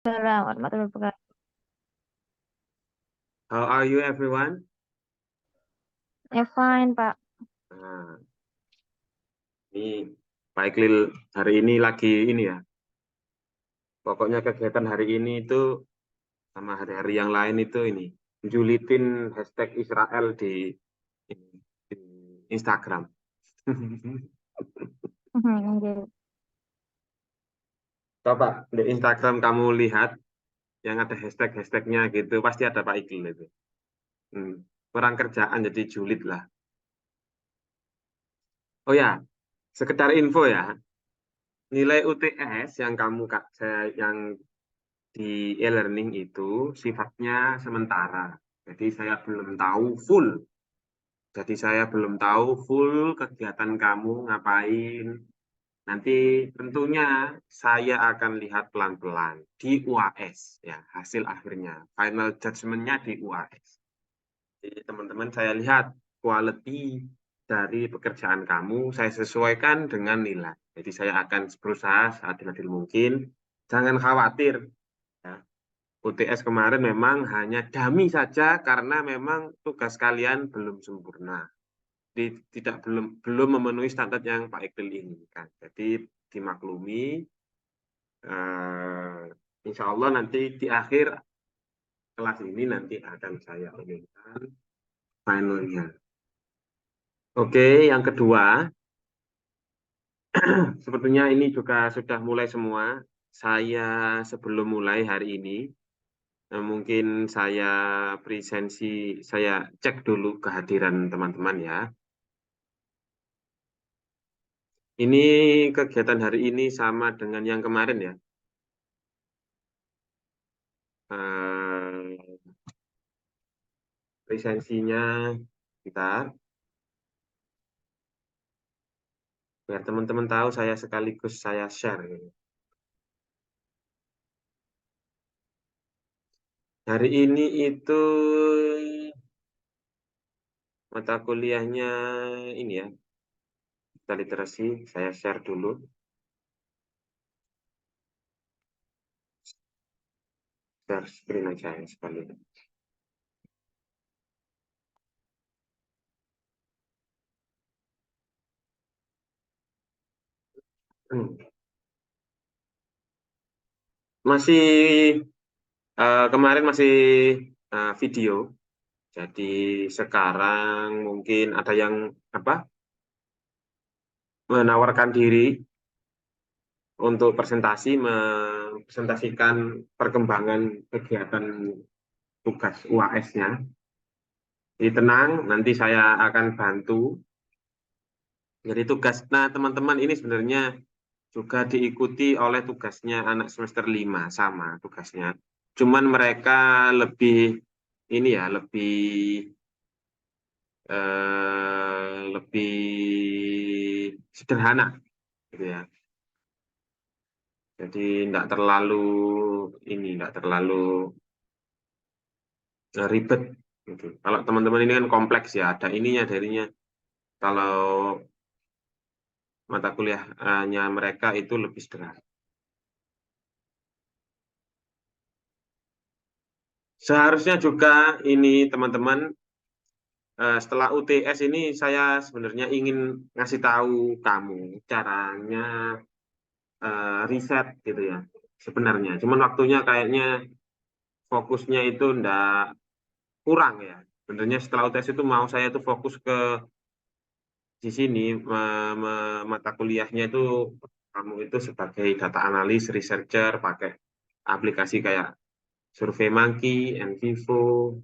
Waalaikumsalam warahmatullahi wabarakatuh. How are you everyone? Fine, Pak. Nah, ini Pak Iklil hari ini lagi ini ya. Pokoknya kegiatan hari ini itu sama hari-hari yang lain itu ini julitin hashtag Israel di Instagram. Oke. Coba di Instagram kamu lihat yang ada hashtag-hashtagnya gitu, pasti ada Pak Iklil itu. Kurang kerjaan jadi julid lah. Oh ya, sekedar info ya, nilai UTS yang yang di e-learning itu sifatnya sementara. Jadi saya belum tahu full. Jadi saya belum tahu full kegiatan kamu ngapain. Nanti tentunya saya akan lihat pelan-pelan di UAS ya, hasil akhirnya. Final judgment-nya di UAS. Jadi teman-teman saya lihat quality dari pekerjaan kamu, saya sesuaikan dengan nilai. Jadi saya akan berusaha seadil-adil mungkin. Jangan khawatir. Ya. UTS kemarin memang hanya dummy saja karena memang tugas kalian belum sempurna. Tidak belum memenuhi standar yang Pak Iqbal inginkan. Jadi dimaklumi. Eh, Insya Allah nanti di akhir kelas ini nanti akan saya umumkan finalnya. Oke, yang kedua, sepertinya ini juga sudah mulai semua. Saya sebelum mulai hari ini, mungkin saya presensi, saya cek dulu kehadiran teman-teman ya. Ini kegiatan hari ini sama dengan yang kemarin ya. Eh, Presensinya kita, biar teman-teman tahu saya sekaligus saya share. Gitu. Hari ini itu mata kuliahnya ini ya, kita literasi, saya share dulu. Share screen aja ya sekali. Masih kemarin masih video. Jadi sekarang mungkin ada yang apa menawarkan diri untuk mempresentasikan perkembangan kegiatan tugas UAS-nya. Jadi tenang, nanti saya akan bantu. Jadi tugas, nah teman-teman ini sebenarnya juga diikuti oleh tugasnya anak semester 5 sama tugasnya. Cuman mereka lebih ini ya, lebih sederhana gitu ya. Jadi tidak terlalu ribet gitu. Kalau teman-teman ini kan kompleks ya, ada ininya, darinya. Kalau mata kuliahnya mereka itu lebih sederhana. Seharusnya juga ini teman-teman setelah UTS ini saya sebenarnya ingin ngasih tahu kamu caranya riset gitu ya sebenarnya. Cuman waktunya kayaknya fokusnya itu ndak kurang ya. Sebenarnya setelah UTS itu mau saya itu fokus ke di sini mata kuliahnya itu kamu itu sebagai data analis, researcher pakai aplikasi kayak SurveyMonkey, NVivo,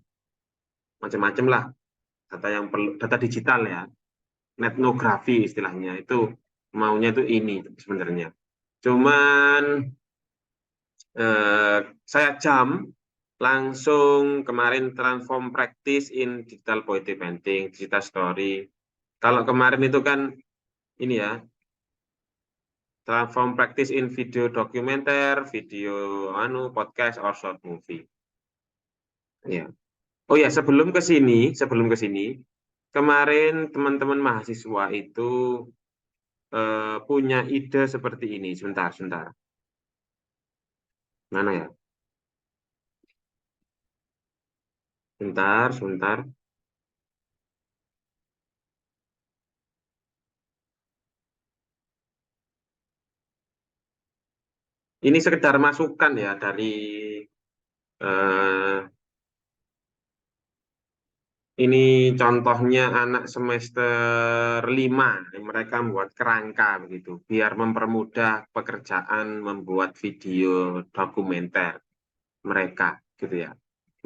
macam-macam lah data yang perlu data digital ya, etnografi istilahnya itu maunya itu ini sebenarnya. Cuman eh, saya langsung kemarin transform practice in digital poetry painting, digital story. Kalau kemarin itu kan ini ya, transform practice in video dokumenter, video podcast or short movie. Ya. Oh ya, sebelum ke sini, kemarin teman-teman mahasiswa itu punya ide seperti ini. Sebentar, sebentar. Mana ya? Sebentar, sebentar. Ini sekedar masukan ya dari eh, ini contohnya anak semester 5, mereka membuat kerangka begitu, biar mempermudah pekerjaan membuat video dokumenter mereka gitu ya.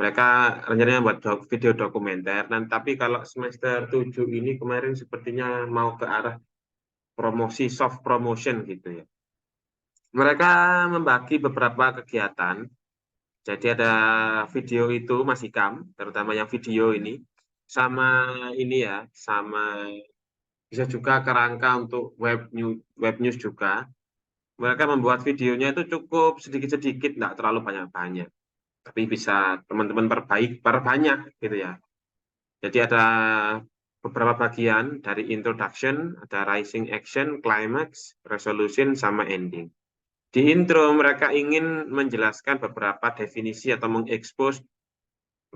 Mereka rencananya buat video dokumenter, dan tapi kalau semester 7 ini kemarin sepertinya mau ke arah promosi soft promotion gitu ya. Mereka membagi beberapa kegiatan. Jadi ada video itu Mas Hikam, terutama yang video ini, sama ini ya, sama bisa juga kerangka untuk web news juga. Mereka membuat videonya itu cukup sedikit-sedikit, nggak terlalu banyak-banyak, tapi bisa teman-teman perbanyak gitu ya. Jadi ada beberapa bagian dari introduction, ada rising action, climax, resolution, sama ending. Di intro mereka ingin menjelaskan beberapa definisi atau mengekspos,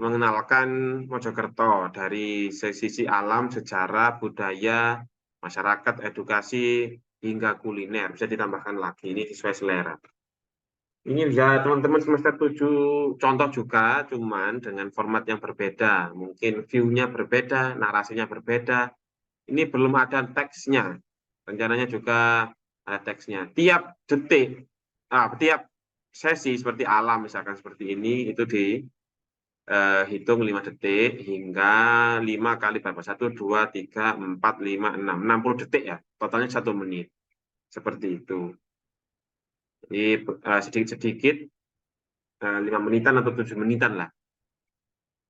mengenalkan Mojokerto dari sisi alam, sejarah, budaya, masyarakat, edukasi, hingga kuliner. Bisa ditambahkan lagi, ini sesuai selera. Ini bisa teman-teman semester 7 contoh juga, cuman dengan format yang berbeda. Mungkin view-nya berbeda, narasinya berbeda. Ini belum ada teksnya. Rencananya juga ada teksnya. Tiap detik, tiap sesi seperti alam misalkan seperti ini, itu dihitung 5 detik hingga 5 kali berapa? 1, 2, 3, 4, 5, 6. 60 detik ya. Totalnya 1 menit. Seperti itu. Jadi sedikit-sedikit 5 menitan atau 7 menitan lah.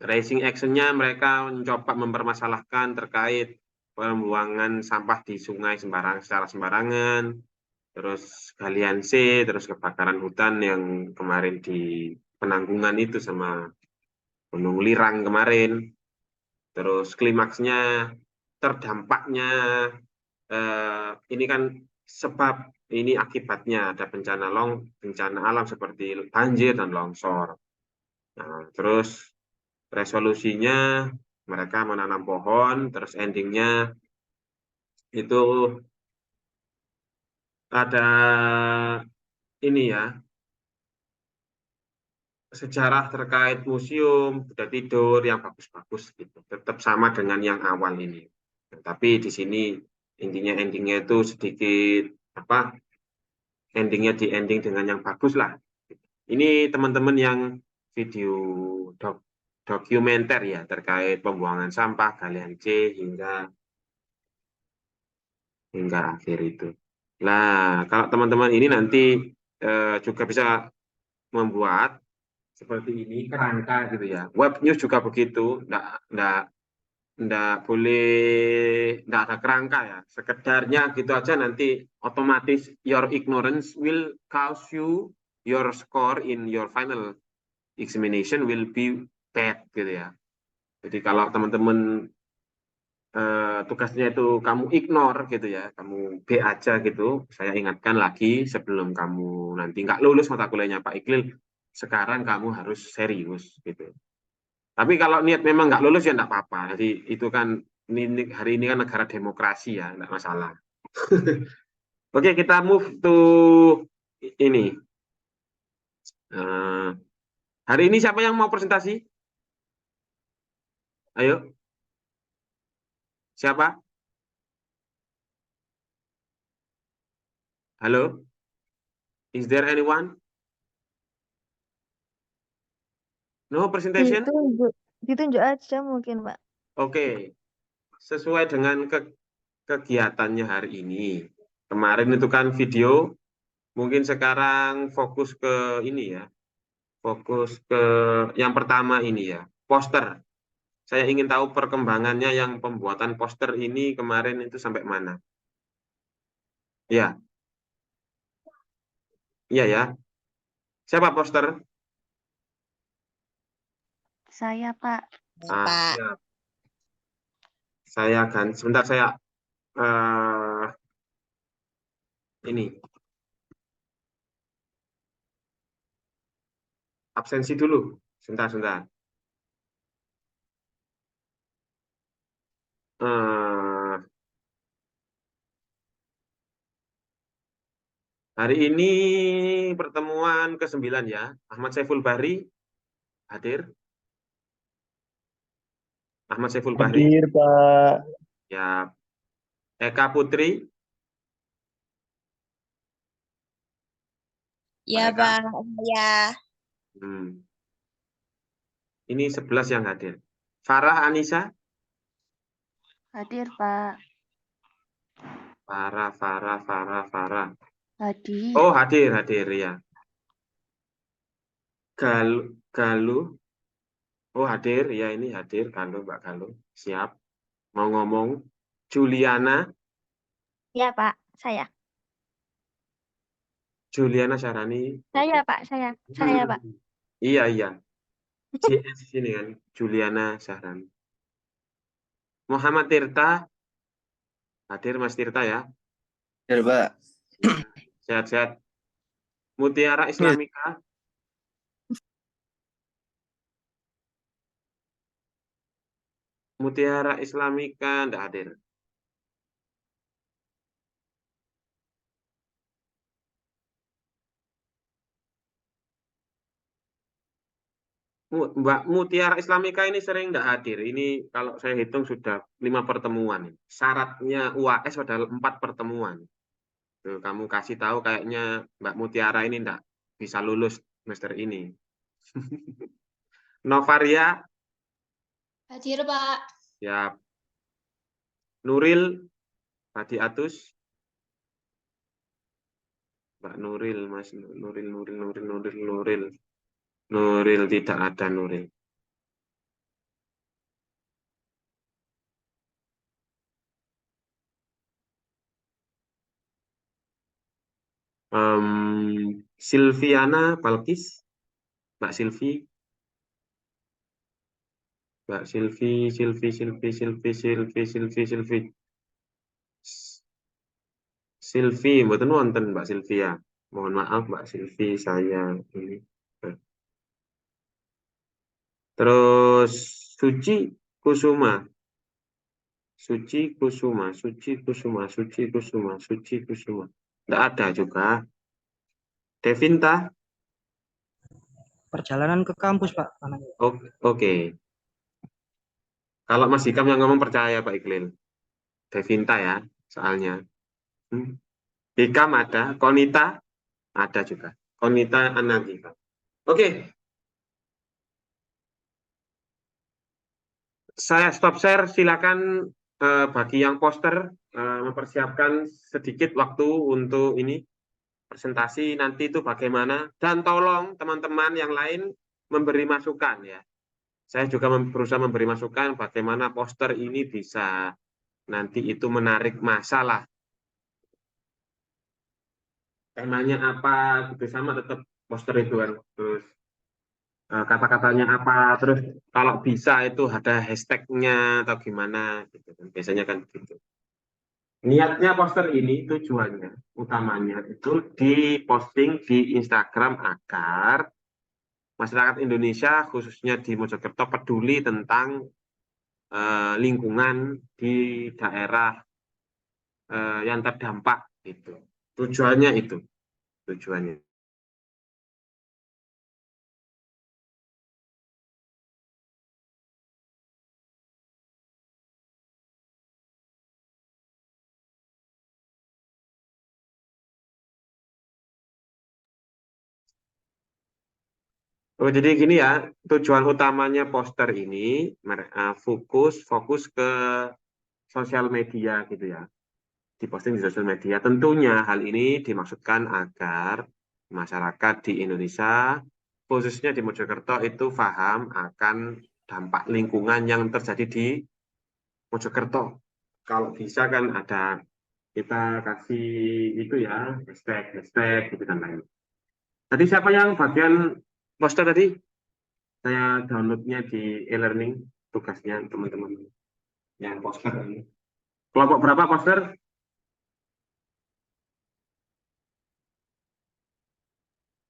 Racing action-nya mereka mencoba mempermasalahkan terkait pembuangan sampah di sungai secara sembarangan, terus galian C, terus kebakaran hutan yang kemarin di Penanggungan itu sama Gunung Lirang kemarin, terus klimaksnya terdampaknya ini kan sebab ini akibatnya ada bencana alam seperti banjir dan longsor. Nah, terus resolusinya mereka menanam pohon, terus endingnya itu ada ini ya, sejarah terkait museum, Buddha Tidur yang bagus-bagus gitu. Tetap sama dengan yang awal ini. Nah, tapi di sini intinya endingnya itu sedikit apa? Endingnya di ending dengan yang bagus lah. Ini teman-teman yang video dokumenter ya terkait pembuangan sampah, galian C hingga akhir itu. Nah, kalau teman-teman ini nanti juga bisa membuat seperti ini kerangka gitu ya. Web news juga begitu, nggak boleh, nggak ada kerangka ya. Sekedarnya gitu aja nanti otomatis your ignorance will cause your score in your final examination will be bad gitu ya. Jadi kalau teman-teman tugasnya itu kamu ignore gitu ya, kamu B aja gitu, saya ingatkan lagi sebelum kamu nanti nggak lulus mata kuliahnya Pak Iqlil, sekarang kamu harus serius gitu. Tapi kalau niat memang nggak lulus ya nggak apa-apa. Jadi itu kan hari ini kan negara demokrasi ya, nggak masalah. Oke, kita move to ini. Eh, hari ini siapa yang mau presentasi? Ayo, siapa? Halo, is there anyone? No presentation? Ditunjuk, ditunjuk aja mungkin, Pak. Oke, sesuai dengan kegiatannya hari ini. Kemarin itu kan video, mungkin sekarang fokus ke ini ya, fokus ke yang pertama ini ya, poster. Saya ingin tahu perkembangannya yang pembuatan poster ini kemarin itu sampai mana. Ya, iya ya. Siapa poster? Saya, Pak. Pak. Siap. Saya kan, sebentar saya eh, ini absensi dulu. Sebentar, sebentar. Hari ini pertemuan ke-9 ya. Ahmad Saiful Bahri hadir. Ahmad Saiful Bahri. Hadir, Pak. Ya. Eka Putri. Ya, Mbak Eka. Pak. Ya. Ini 11 yang hadir. Farah Anissa. Hadir, Pak. Farah. Hadir. Oh, hadir ya. Galuh. Oh, hadir. Ya, ini hadir. Galuh, Mbak Galuh. Siap. Mau ngomong. Juliana. Ya, Pak. Saya. Juliana Syarani. Saya, Oke. Pak. Saya, Pak. Iya. JS ini kan. Juliana Syarani. Muhammad Tirta. Hadir Mas Tirta ya. Hadir, Pak. Sehat-sehat. Mutiara Islamika. Mutiara Islamika enggak hadir. Mbak Mutiara Islamika ini sering enggak hadir. Ini kalau saya hitung sudah 5 pertemuan. Syaratnya UAS adalah 4 pertemuan. Tuh, kamu kasih tahu kayaknya Mbak Mutiara ini enggak bisa lulus semester ini. Novaria. Hadir, Pak. Ya. Nuril Hadiatus. Mbak Nuril, Mas Nuril tidak ada Nuril. Silviana Balkis, Mbak Silvi, Silvi, mboten wonten Mbak Silvia. Mohon maaf Mbak Silvi, saya ini. Terus Suci Kusuma. Enggak ada juga. Devinta. Perjalanan ke kampus, Pak. Oke. Kalau Mas Hikam yang ngomong percaya Pak Iqlil. Devinta ya, soalnya. Hikam ada, Konita ada juga. Konita Anandika. Oke. Saya stop share, silakan bagi yang poster mempersiapkan sedikit waktu untuk ini presentasi nanti itu bagaimana, dan tolong teman-teman yang lain memberi masukan ya. Saya juga berusaha memberi masukan bagaimana poster ini bisa nanti itu menarik masalah. Temanya apa gitu, sama tetap poster itu kan. Terus kata-katanya apa, terus kalau bisa itu ada hashtagnya atau gimana gitu kan. Biasanya kan gitu. Niatnya poster ini tujuannya utamanya itu diposting di Instagram agar masyarakat Indonesia khususnya di Mojokerto peduli tentang lingkungan di daerah yang terdampak gitu. Tujuannya itu. Tujuannya. Oh, jadi gini ya, tujuan utamanya poster ini fokus ke sosial media gitu ya. Diposting di sosial media. Tentunya hal ini dimaksudkan agar masyarakat di Indonesia, khususnya di Mojokerto itu paham akan dampak lingkungan yang terjadi di Mojokerto. Kalau bisa kan ada kita kasih itu ya, hashtag gitu dan lain. Tadi siapa yang bagian poster tadi? Saya downloadnya di e-learning tugasnya teman-teman yang poster ini. Kelompok berapa poster?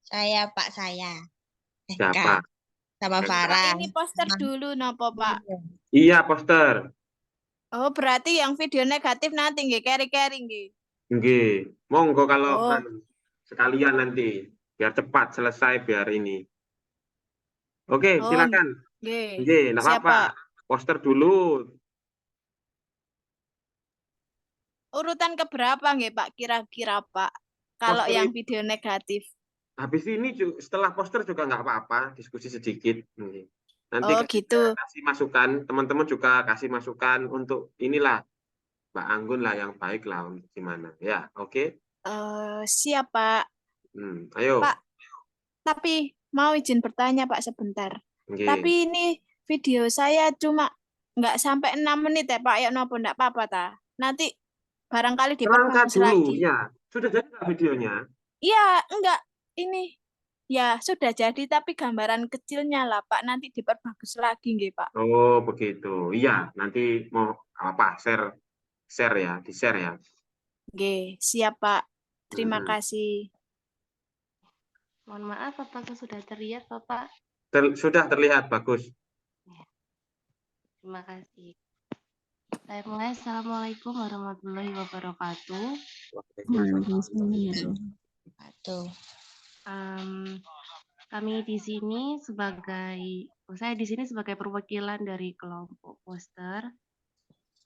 Saya, Pak, saya. Siapa? Sama Farah. Ini poster dulu nopo Pak? Iya poster. Oh berarti yang video negatif nanti nggih carry-carry nggih. Nggih. Monggo kalau Oh. sekalian nanti biar cepat selesai biar ini. Oke, Oh, silakan. nggih. Nggih, enggak Siap, apa-apa. Pak. Poster dulu. Urutan keberapa nggih, Pak? Kira-kira, Pak? Kalau Poster yang itu video negatif. habis ini setelah poster juga nggak apa-apa, diskusi sedikit. Nanti Oh, kita gitu. kasih masukan, teman-teman juga kasih masukan untuk inilah Mbak Anggun lah yang baik lah untuk gimana. Ya, oke. Siap, Pak. Ayo. Pak, tapi mau izin bertanya, Pak, sebentar. Nggih. Tapi ini video saya cuma nggak sampai 6 menit ya, Pak. Ya, nopo nggak apa-apa, ta? Nanti barangkali Terangkat diperbagus dulu, lagi. ya. Sudah jadi nggak videonya? Iya, enggak. Ini ya sudah jadi, tapi gambaran kecilnya lah, Pak. Nanti diperbagus lagi, nggih, Pak. Oh, begitu. Iya, nanti mau apa? Share ya, di-share ya. Nggih, siap, Pak. Terima Mm-mm. kasih. Mohon maaf, apakah sudah terlihat, Bapak? Sudah terlihat bagus. Terima kasih. Saya mulai. Assalamualaikum warahmatullahi wabarakatuh. Tuh. Kami di sini saya di sini sebagai perwakilan dari kelompok poster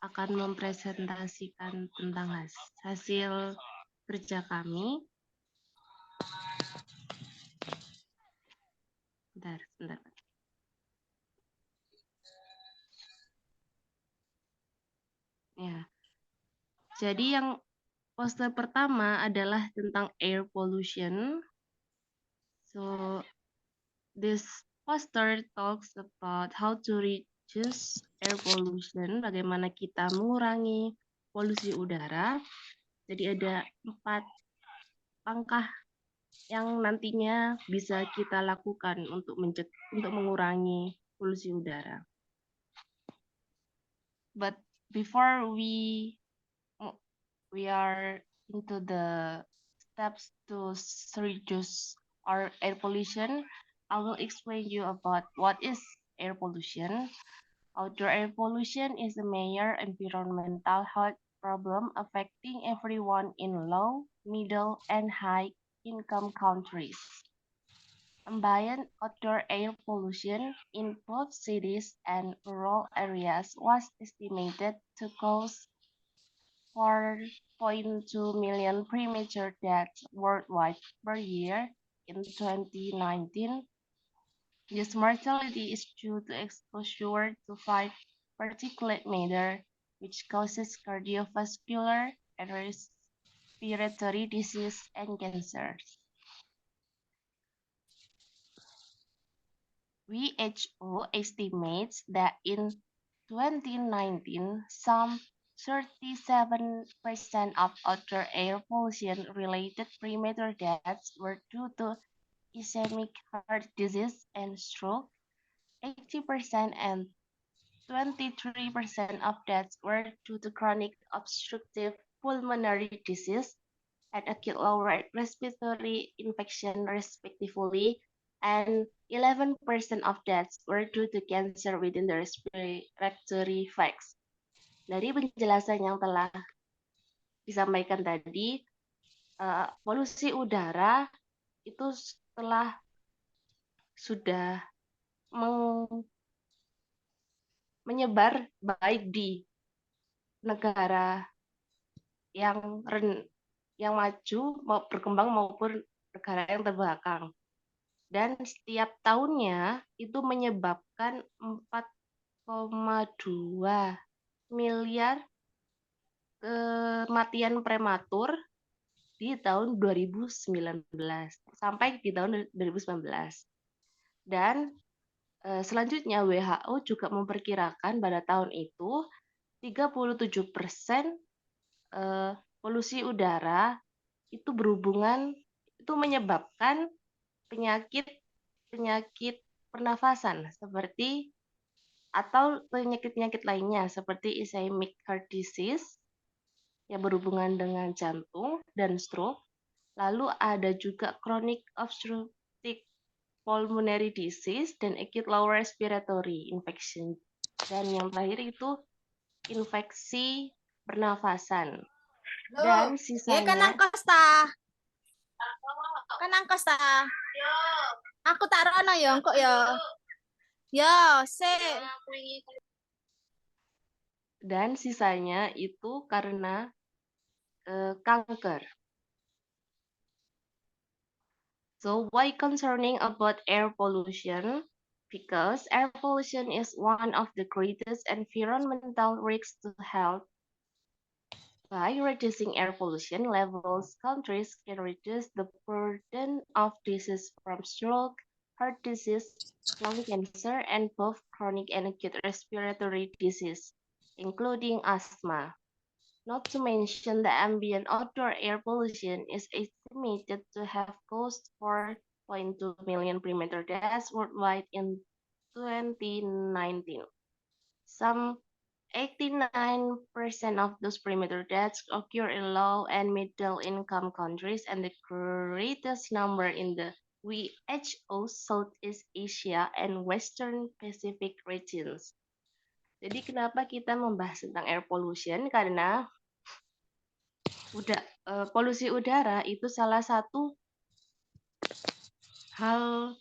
akan mempresentasikan tentang hasil kerja kami. Sebentar. Ya. Jadi yang poster pertama adalah tentang air pollution. So this poster talks about how to reduce air pollution, bagaimana kita mengurangi polusi udara. Jadi ada 4 langkah yang nantinya bisa kita lakukan untuk mengurangi polusi udara. But before we are into the steps to reduce our air pollution, I will explain you about what is air pollution. Outdoor air pollution is a major environmental health problem affecting everyone in low, middle, and high income countries. Ambient outdoor air pollution in both cities and rural areas was estimated to cause 4.2 million premature deaths worldwide per year in 2019. This mortality is due to exposure to 5 particulate matter, which causes cardiovascular and respiratory disease and cancers. WHO estimates that in 2019, some 37% of outdoor air pollution-related premature deaths were due to ischemic heart disease and stroke. 80% and 23% of deaths were due to chronic obstructive pulmonary disease and acute lower respiratory infection, respectively, and 11% of deaths were due to cancer within the respiratory tracts. Dari penjelasan yang telah disampaikan tadi, polusi udara itu sudah menyebar baik di negara yang maju, berkembang maupun negara yang terbelakang. Dan setiap tahunnya itu menyebabkan 4,2 miliar kematian prematur di tahun 2019 sampai di tahun 2019. Dan selanjutnya WHO juga memperkirakan pada tahun itu 37% polusi udara itu menyebabkan penyakit pernafasan atau penyakit-penyakit lainnya seperti ischemic heart disease yang berhubungan dengan jantung dan stroke. Lalu ada juga chronic obstructive pulmonary disease dan acute lower respiratory infection. Dan yang terakhir itu infeksi pernafasan. Dan sisanya Kan angkos ta. Aku tak rono ya kok ya. Ya, sik. Dan sisanya itu karena kanker. So why concerning about air pollution? Because air pollution is one of the greatest environmental risks to health. By reducing air pollution levels, countries can reduce the burden of disease from stroke, heart disease, lung cancer, and both chronic and acute respiratory disease, including asthma. Not to mention the ambient outdoor air pollution is estimated to have caused 4.2 million premature deaths worldwide in 2019. Some 89% of those premature deaths occur in low and middle income countries, and the greatest number in the WHO Southeast Asia and Western Pacific regions. Jadi kenapa kita membahas tentang air pollution? Karena polusi udara itu salah satu hal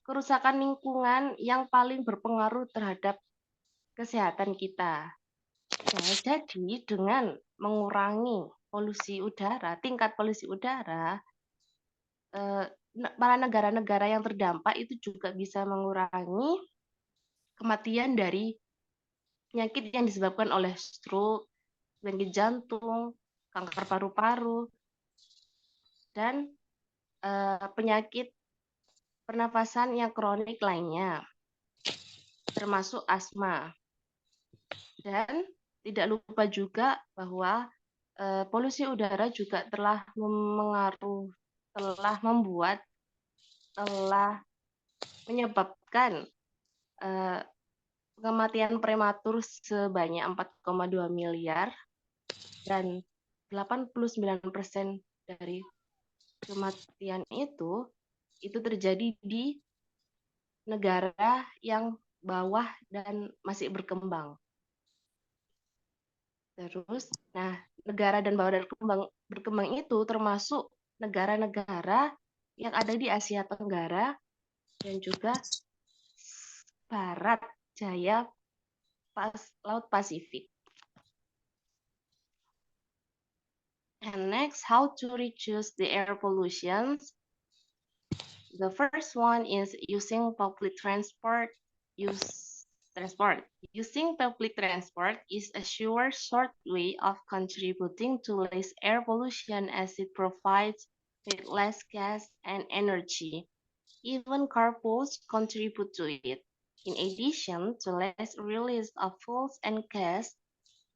kerusakan lingkungan yang paling berpengaruh terhadap kesehatan kita. Nah, jadi dengan mengurangi tingkat polusi udara, para negara-negara yang terdampak itu juga bisa mengurangi kematian dari penyakit yang disebabkan oleh stroke, penyakit jantung, kanker paru-paru, dan penyakit pernafasan yang kronik lainnya, termasuk asma. Dan tidak lupa juga bahwa polusi udara juga telah menyebabkan kematian prematur sebanyak 4,2 miliar dan 89% dari kematian itu terjadi di negara yang bawah dan masih berkembang. Terus, negara dan bawah dan berkembang itu termasuk negara-negara yang ada di Asia Tenggara dan juga Barat Jaya Laut Pasifik. And next, how to reduce the air pollution? The first one is using public transport. Using public transport is a sure short way of contributing to less air pollution as it provides with less gas and energy. Even carpools contribute to it. In addition to less release of fuels and gas,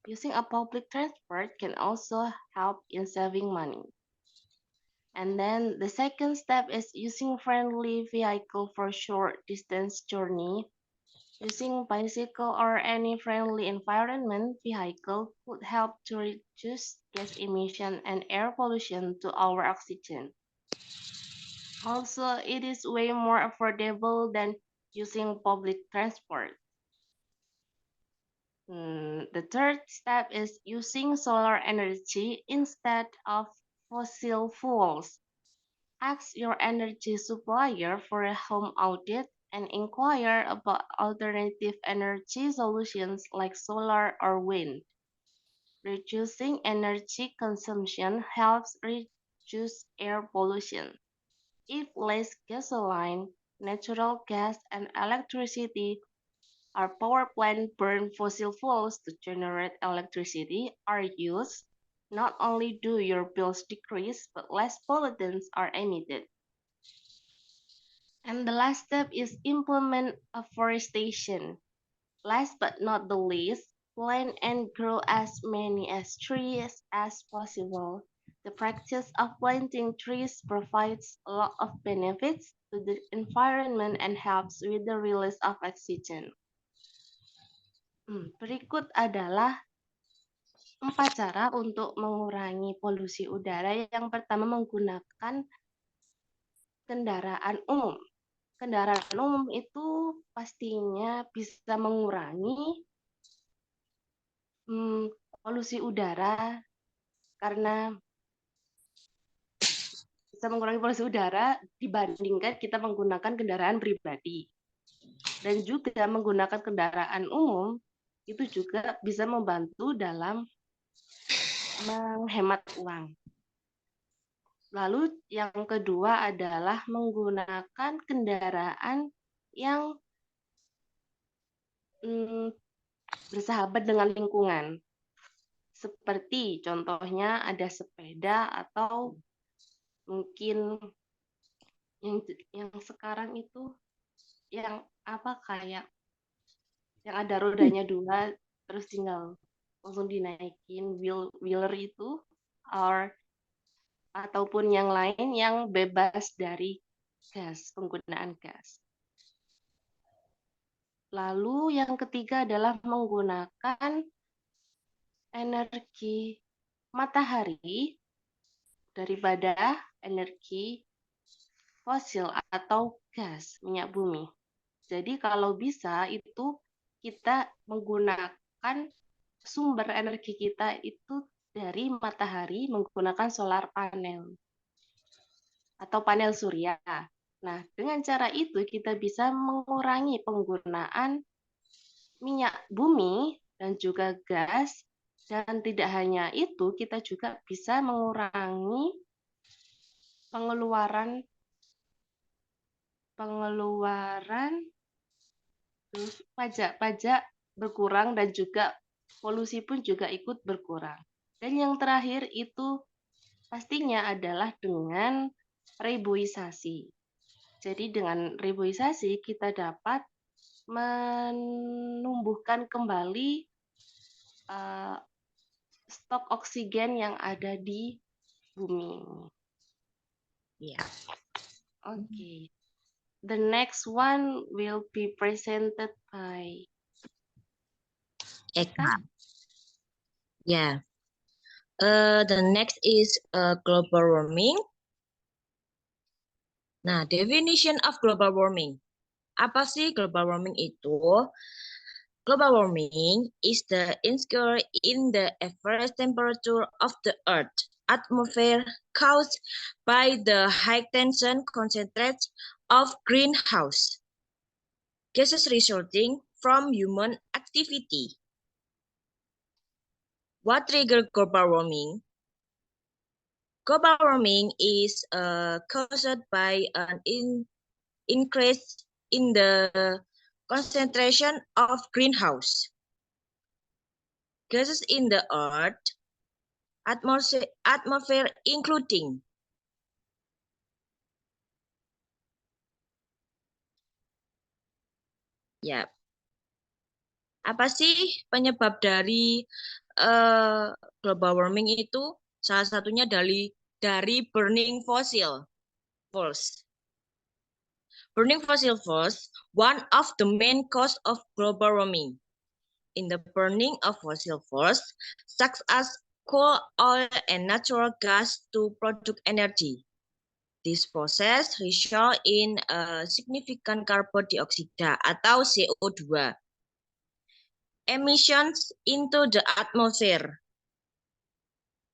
using a public transport can also help in saving money. And then the second step is using friendly vehicle for short distance journey. Using bicycle or any friendly environment vehicle would help to reduce gas emission and air pollution to our oxygen. Also, it is way more affordable than using public transport. The third step is using solar energy instead of fossil fuels. Ask your energy supplier for a home audit and inquire about alternative energy solutions like solar or wind. Reducing energy consumption helps reduce air pollution. If less gasoline, natural gas, and electricity our power plant burn fossil fuels to generate electricity are used, not only do your bills decrease, but less pollutants are emitted. And the last step is implement afforestation. Last but not the least, plant and grow as many as trees as possible. The practice of planting trees provides a lot of benefits to the environment and helps with the release of oxygen. Berikut adalah 4 cara untuk mengurangi polusi udara. Yang pertama, menggunakan kendaraan umum. Kendaraan umum itu pastinya bisa mengurangi polusi udara karena bisa mengurangi polusi udara dibandingkan kita menggunakan kendaraan pribadi. Dan juga menggunakan kendaraan umum itu juga bisa membantu dalam menghemat uang. Lalu yang kedua adalah menggunakan kendaraan yang bersahabat dengan lingkungan. Seperti contohnya ada sepeda atau mungkin yang sekarang itu yang apa kayak yang ada rodanya 2 terus tinggal langsung dinaikin wheeler itu ataupun yang lain yang bebas dari penggunaan gas. Lalu yang ketiga adalah menggunakan energi matahari daripada energi fosil atau gas minyak bumi. Jadi kalau bisa itu kita menggunakan sumber energi kita itu dari matahari menggunakan solar panel atau panel surya. Nah, dengan cara itu kita bisa mengurangi penggunaan minyak bumi dan juga gas, dan tidak hanya itu, kita juga bisa mengurangi pengeluaran terus pajak berkurang dan juga polusi pun juga ikut berkurang. Dan yang terakhir itu pastinya adalah dengan reboisasi. Jadi dengan reboisasi kita dapat menumbuhkan kembali stok oksigen yang ada di bumi. Ya. Okay. The next one will be presented by Eka. Yeah. The next is global warming. Nah, definition of global warming. Apa sih global warming itu? Global warming is the increase in the average temperature of the Earth atmosphere caused by the high tension concentrate of greenhouse gases resulting from human activity. What triggers global warming? Global warming is caused by an increase in the concentration of greenhouse gases in the Earth atmosphere including ya. Apa sih penyebab dari global warming itu? Salah satunya dari burning fossil fuels. Burning fossil fuels, one of the main cause of global warming. In the burning of fossil fuels, such as coal, oil, and natural gas to produce energy. This process result in significant carbon dioxide atau CO2 emissions into the atmosphere.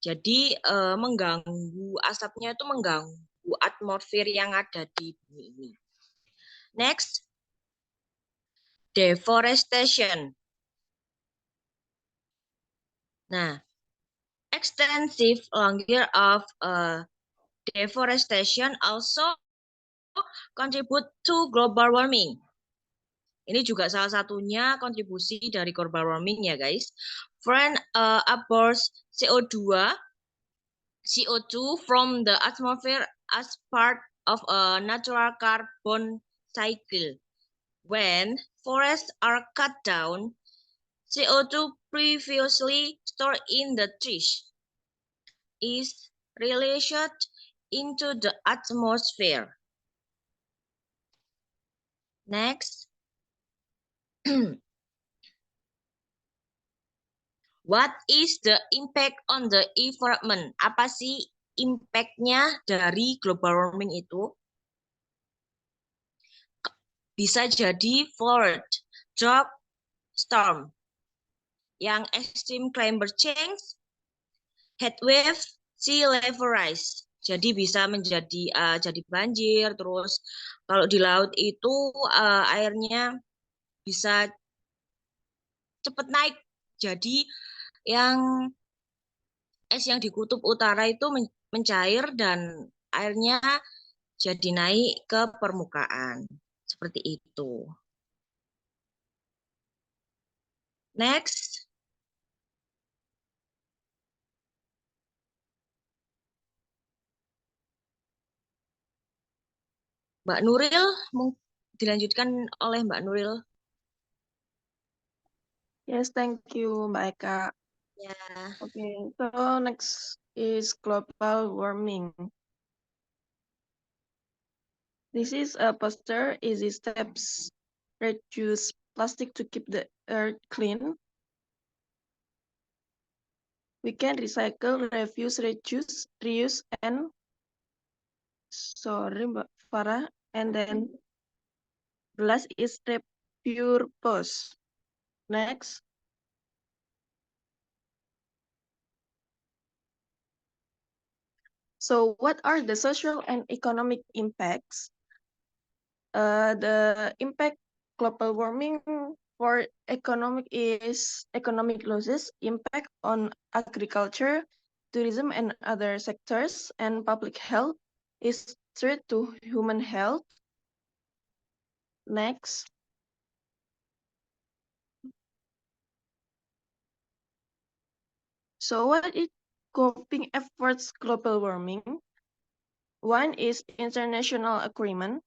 Jadi mengganggu asapnya itu mengganggu atmosfer yang ada di bumi ini. Next, deforestation. Nah, extensive longer of deforestation also contribute to global warming. Ini juga salah satunya kontribusi dari global warming ya guys. Friend absorbs CO2 from the atmosphere as part of a natural carbon cycle. When forests are cut down, CO2 previously stored in the trees is released into the atmosphere. Next. What is the impact on the environment? Apa sih impact-nya dari global warming itu? Bisa jadi flood, drought, storm, yang extreme climate change, heat wave, sea level rise, Jadi bisa menjadi jadi banjir. Terus kalau di laut itu airnya bisa cepat naik. Jadi yang es yang di kutub utara itu mencair dan airnya jadi naik ke permukaan. Seperti itu. Next. Mbak Nuril, dilanjutkan oleh Mbak Nuril. Yes, thank you, Mbak Eka. Ya. Okay, so next is global warming. This is a poster, easy steps, reduce plastic to keep the earth clean. We can recycle, refuse, reuse, and sorry, Mbak Farah, and then the last is repurpose. Next. So what are the social and economic impacts? The impact global warming for economic is economic losses, impact on agriculture, tourism, and other sectors, and public health is threat to human health. Next. So what is coping efforts global warming? One is international agreement,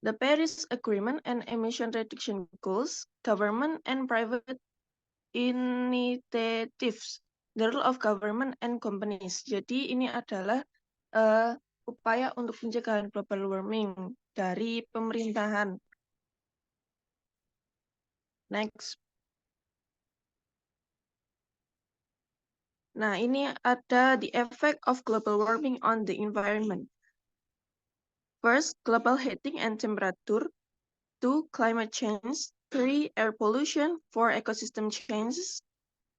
the Paris Agreement and emission reduction goals, government and private initiatives, the role of government and companies. Jadi ini adalah upaya untuk pencegahan global warming dari pemerintahan. Next. Nah, ini ada the effect of global warming on the environment. First, global heating and temperature. 2, climate change. 3, air pollution. 4, ecosystem changes.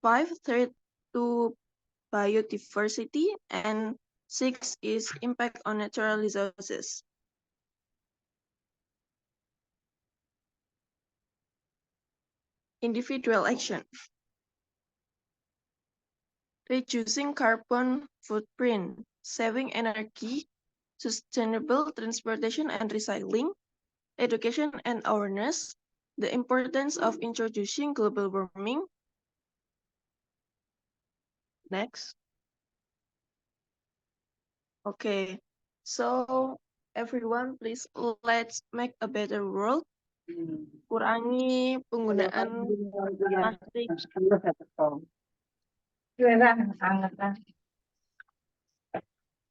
5, threat to biodiversity. And 6 is impact on natural resources. Individual action. Reducing carbon footprint, saving energy, sustainable transportation and recycling, education and awareness, the importance of introducing global warming. Next. Okay, so everyone please let's make a better world. Kurangi penggunaan plastik.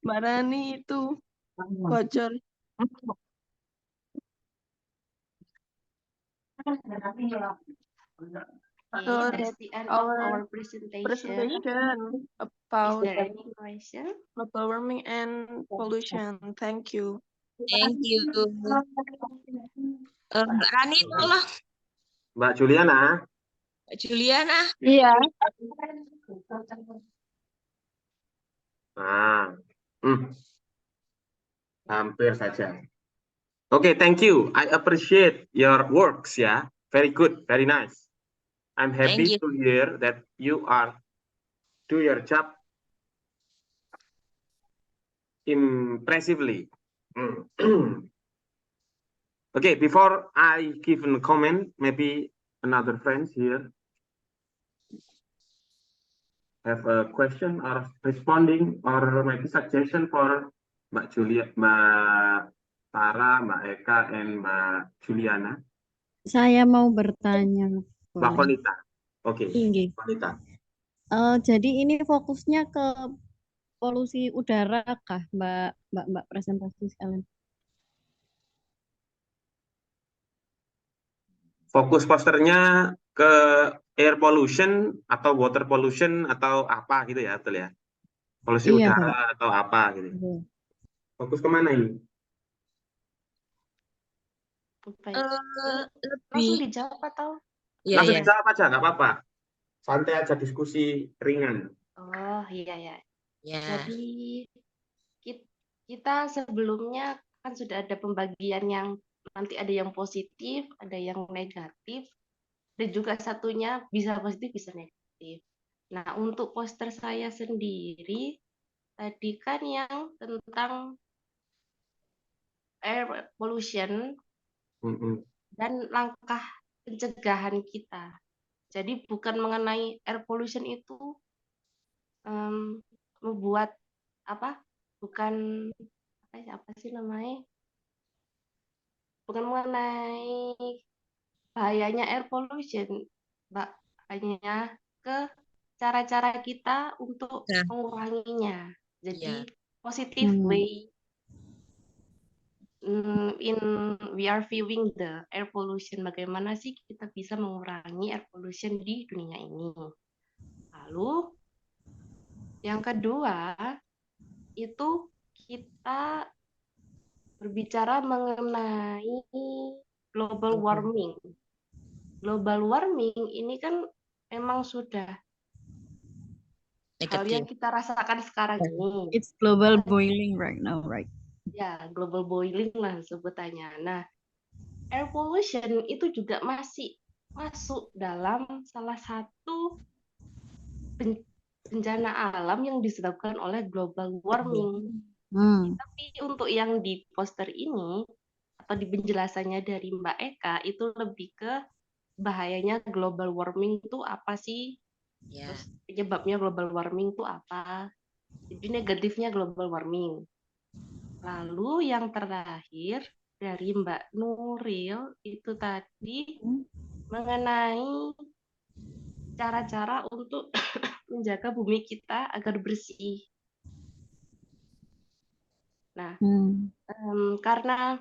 Mbak Rani itu bocor. So That's that's the end of our presentation. presentation Is about there any question? global warming and pollution. Thank you. Thank you. Mbak Rani tolong. Mbak Juliana. Mbak Juliana. Iya. Ah, hampir saja. Okay, thank you. I appreciate your works, yeah. Very good, very nice. I'm happy Thank you. to hear that you are do your job impressively. Okay, before I give a comment, maybe another friends here have a question or responding or maybe suggestion for Mbak Julia, Mbak Tara, Mbak Eka, and Mbak Juliana. Saya mau bertanya. Mbak boleh? Konita. Oke, Tinggi. Konita. Jadi ini fokusnya ke polusi udara kah, Mbak presentasi sekalian? Fokus posternya ke air pollution atau water pollution atau apa gitu ya, betul ya? Polusi Iya, udara Pak. atau apa gitu. Iya. Fokus kemana ini? Langsung Lebih. dijawab atau? Ya, Langsung ya. dijawab aja, nggak apa-apa. Santai aja, diskusi ringan. Oh iya ya. Ya. Jadi kita sebelumnya kan sudah ada pembagian yang nanti ada yang positif, ada yang negatif, dan juga satunya bisa positif, bisa negatif. Nah, untuk poster saya sendiri, tadi kan yang tentang air pollution Mm-mm. dan langkah pencegahan kita. Jadi bukan mengenai air pollution itu membuat apa? Bukan apa sih namanya? Bukan mengenai bahayanya air pollution, Mbak, hanya ke cara-cara kita untuk Nah, menguranginya. ya. Jadi positive way in we are viewing the air pollution. Bagaimana sih kita bisa mengurangi air pollution di dunia ini? Lalu yang kedua itu kita berbicara mengenai global warming. Global warming ini kan memang sudah hal yang Negatif. kita rasakan sekarang ini. It's global boiling right now, right? Ya, global boiling lah sebutannya. Nah, air pollution itu juga masih masuk dalam salah satu bencana alam yang disebabkan oleh global warming. Tapi untuk yang di poster ini, atau di penjelasannya dari Mbak Eka, itu lebih ke bahayanya global warming itu apa sih? Ya. Terus penyebabnya global warming itu apa? Jadi negatifnya global warming. Lalu yang terakhir dari Mbak Nuril itu tadi mengenai cara-cara untuk menjaga bumi kita agar bersih. Nah, karena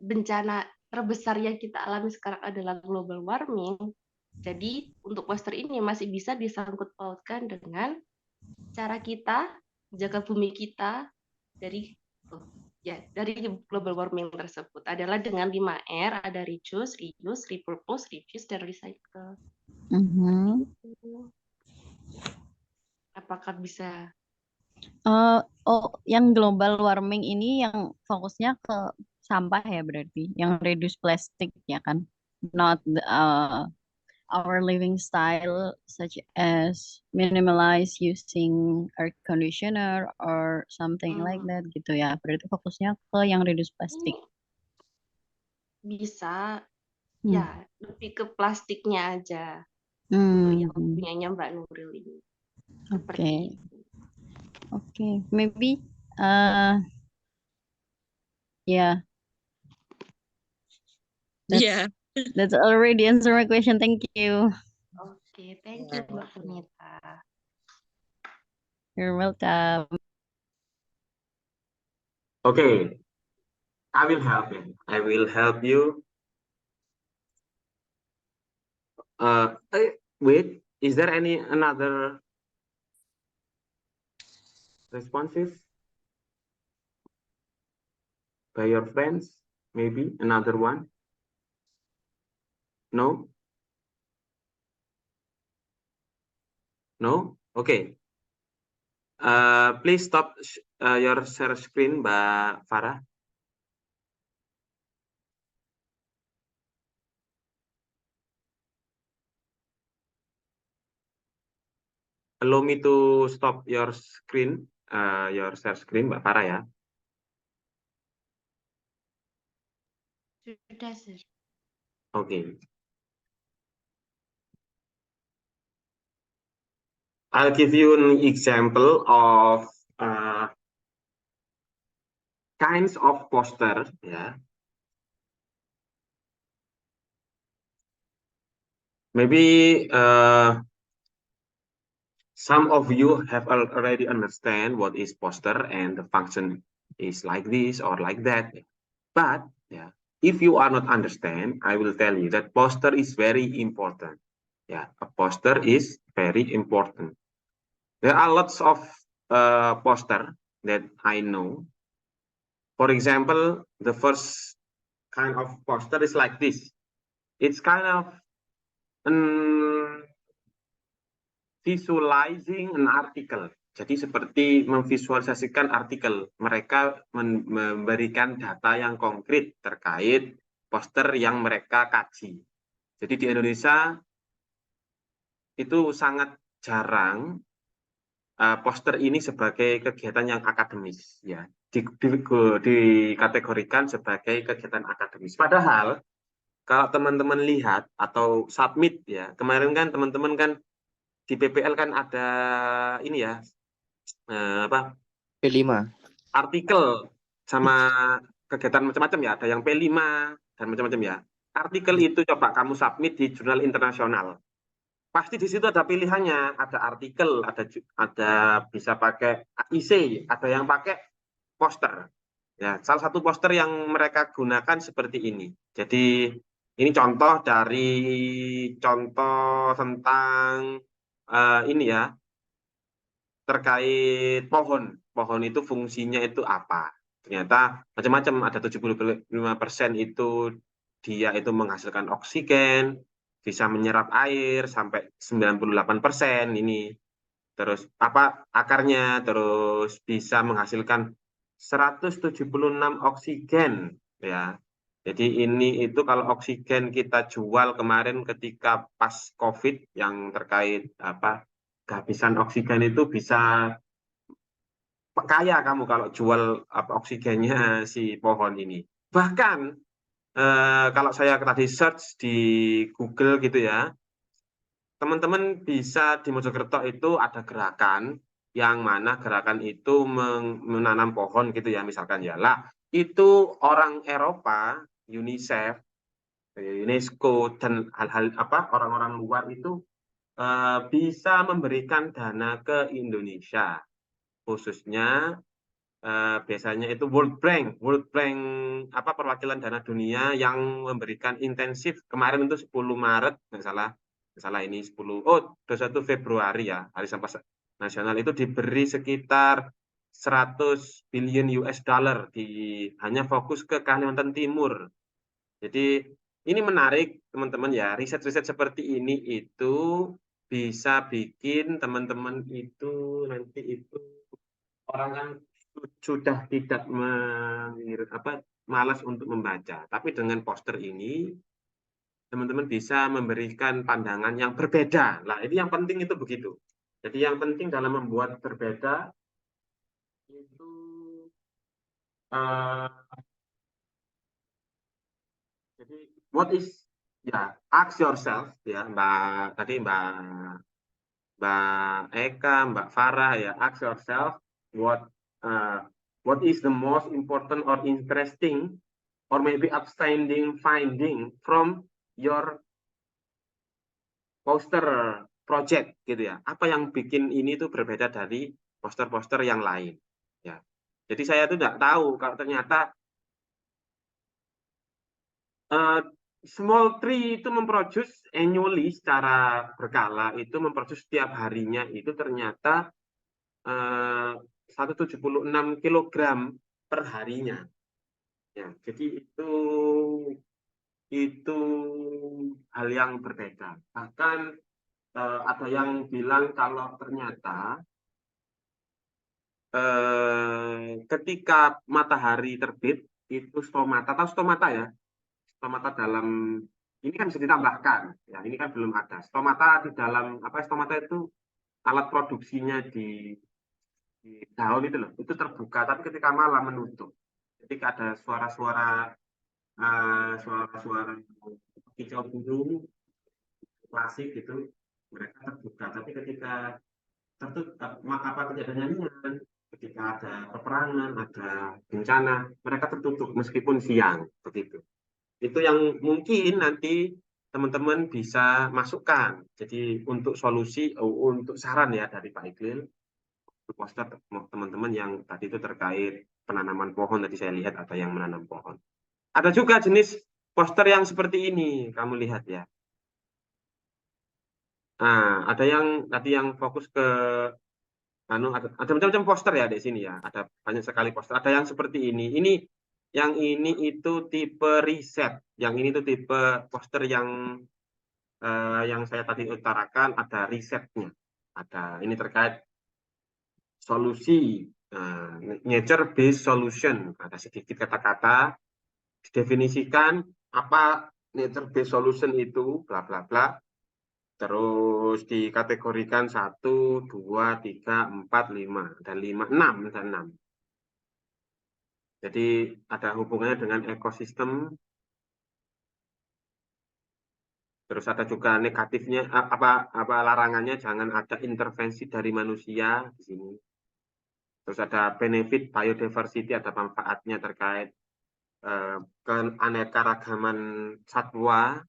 bencana terbesar yang kita alami sekarang adalah global warming, jadi untuk poster ini masih bisa disangkut pautkan dengan cara kita menjaga bumi kita dari global warming tersebut adalah dengan 5R, ada reduce, reuse, repurpose, refuse, dan recycle. Apakah bisa? Yang global warming ini yang fokusnya ke sampah ya berarti, yang reduce plastic ya kan, not our living style such as minimalize using air conditioner or something like that gitu ya. Berarti fokusnya ke yang reduce plastic. Bisa ya lebih ke plastiknya aja. Yang punyanya Mbak Nuril ini. Okay. Maybe yeah. That's already answer my question. Thank you. Okay, thank you Mbak Punita. You're welcome. Okay, I will help you. I will help you. Wait, is there another responses by your friends? Maybe another one? No? No? Okay. Please stop your share screen, Mbak Farah. Allow me to stop your screen, your share screen, Mbak Farah ya. Sudah, sir. Okay. I'll give you an example of kinds of poster, yeah. Maybe some of you have already understand what is poster and the function is like this or like that. But yeah, if you are not understand, I will tell you that poster is very important. Yeah, a poster is very important. There are lots of poster that I know. For example, the first kind of poster is like this. It's kind of visualizing an article. Jadi seperti memvisualisasikan artikel. Mereka memberikan data yang konkret terkait poster yang mereka kaji. Jadi di Indonesia itu sangat jarang poster ini sebagai kegiatan yang akademis, ya, dikategorikan sebagai kegiatan akademis. Padahal kalau teman-teman lihat atau submit, ya, kemarin kan teman-teman kan di PPL kan ada ini ya, apa, P5. artikel sama kegiatan macam-macam ya, ada yang P5 dan macam-macam ya. Artikel itu coba kamu submit di jurnal internasional. Pasti di situ ada pilihannya, ada artikel, ada bisa pakai IC, ada yang pakai poster. Ya, salah satu poster yang mereka gunakan seperti ini. Jadi ini contoh tentang ini ya, terkait pohon. Pohon itu fungsinya itu apa? Ternyata macam-macam, ada 75% itu dia itu menghasilkan oksigen, bisa menyerap air sampai 98% ini. Terus apa akarnya, terus bisa menghasilkan 176 oksigen, ya. Jadi ini itu kalau oksigen kita jual kemarin ketika pas COVID yang terkait apa kehabisan oksigen itu bisa kaya kamu kalau jual apa oksigennya si pohon ini. Bahkan kalau saya tadi search di Google gitu ya, teman-teman bisa di Mojokerto itu ada gerakan yang mana gerakan itu menanam pohon gitu ya misalkan ya. Lah, itu orang Eropa, UNICEF, UNESCO dan hal-hal apa orang-orang luar itu bisa memberikan dana ke Indonesia. Khususnya biasanya itu World Bank apa perwakilan dana dunia yang memberikan intensif kemarin itu 10 Maret nggak salah ini 21 Februari ya, hari sampah nasional itu diberi sekitar 100 billion US dollar hanya fokus ke Kalimantan Timur. Jadi ini menarik teman-teman ya, riset-riset seperti ini itu bisa bikin teman-teman itu nanti itu orang yang sudah tidak malas untuk membaca, tapi dengan poster ini teman-teman bisa memberikan pandangan yang berbeda. Nah, ini yang penting itu begitu. Jadi yang penting dalam membuat berbeda itu jadi what is ya ask yourself ya Mbak Eka, Mbak Farah ya, ask yourself what is the most important or interesting or maybe outstanding finding from your poster project gitu ya. Apa yang bikin ini tuh berbeda dari poster-poster yang lain ya. Jadi saya tuh nggak tahu kalau ternyata small tree itu memproduce annually secara berkala itu memproduce setiap harinya itu ternyata 176 kg per harinya. Ya, jadi itu hal yang berbeda. Bahkan ada yang bilang kalau ternyata ketika matahari terbit itu stomata atau stomata ya, stomata dalam ini kan bisa ditambahkan ya, ini kan belum ada stomata di dalam apa stomata itu alat produksinya di daun itu loh, itu terbuka tapi ketika malam menutup, ketika ada suara-suara kicau burung klasik gitu mereka terbuka, tapi ketika tertutup apa kejadiannya ketika ada peperangan ada bencana mereka tertutup meskipun siang begitu. Itu yang mungkin nanti teman-teman bisa masukkan. Jadi untuk solusi, untuk saran ya dari Pak Iqlil, poster teman-teman yang tadi itu terkait penanaman pohon, tadi saya lihat ada yang menanam pohon. Ada juga jenis poster yang seperti ini, kamu lihat ya. Nah, ada yang tadi yang fokus ke ada macam-macam poster ya di sini ya. Ada banyak sekali poster. Ada yang seperti ini. Yang ini itu tipe riset. Yang ini tuh tipe poster yang saya tadi utarakan ada risetnya. Ada ini terkait solusi, nature based solution, ada sedikit kata-kata didefinisikan apa nature based solution itu, bla bla bla, terus dikategorikan 1, 2, 3, 4, 5, dan 6. Jadi ada hubungannya dengan ekosistem. Terus ada juga negatifnya, apa larangannya, jangan ada intervensi dari manusia di sini. Terus ada benefit biodiversity, ada manfaatnya terkait keanekaragaman satwa.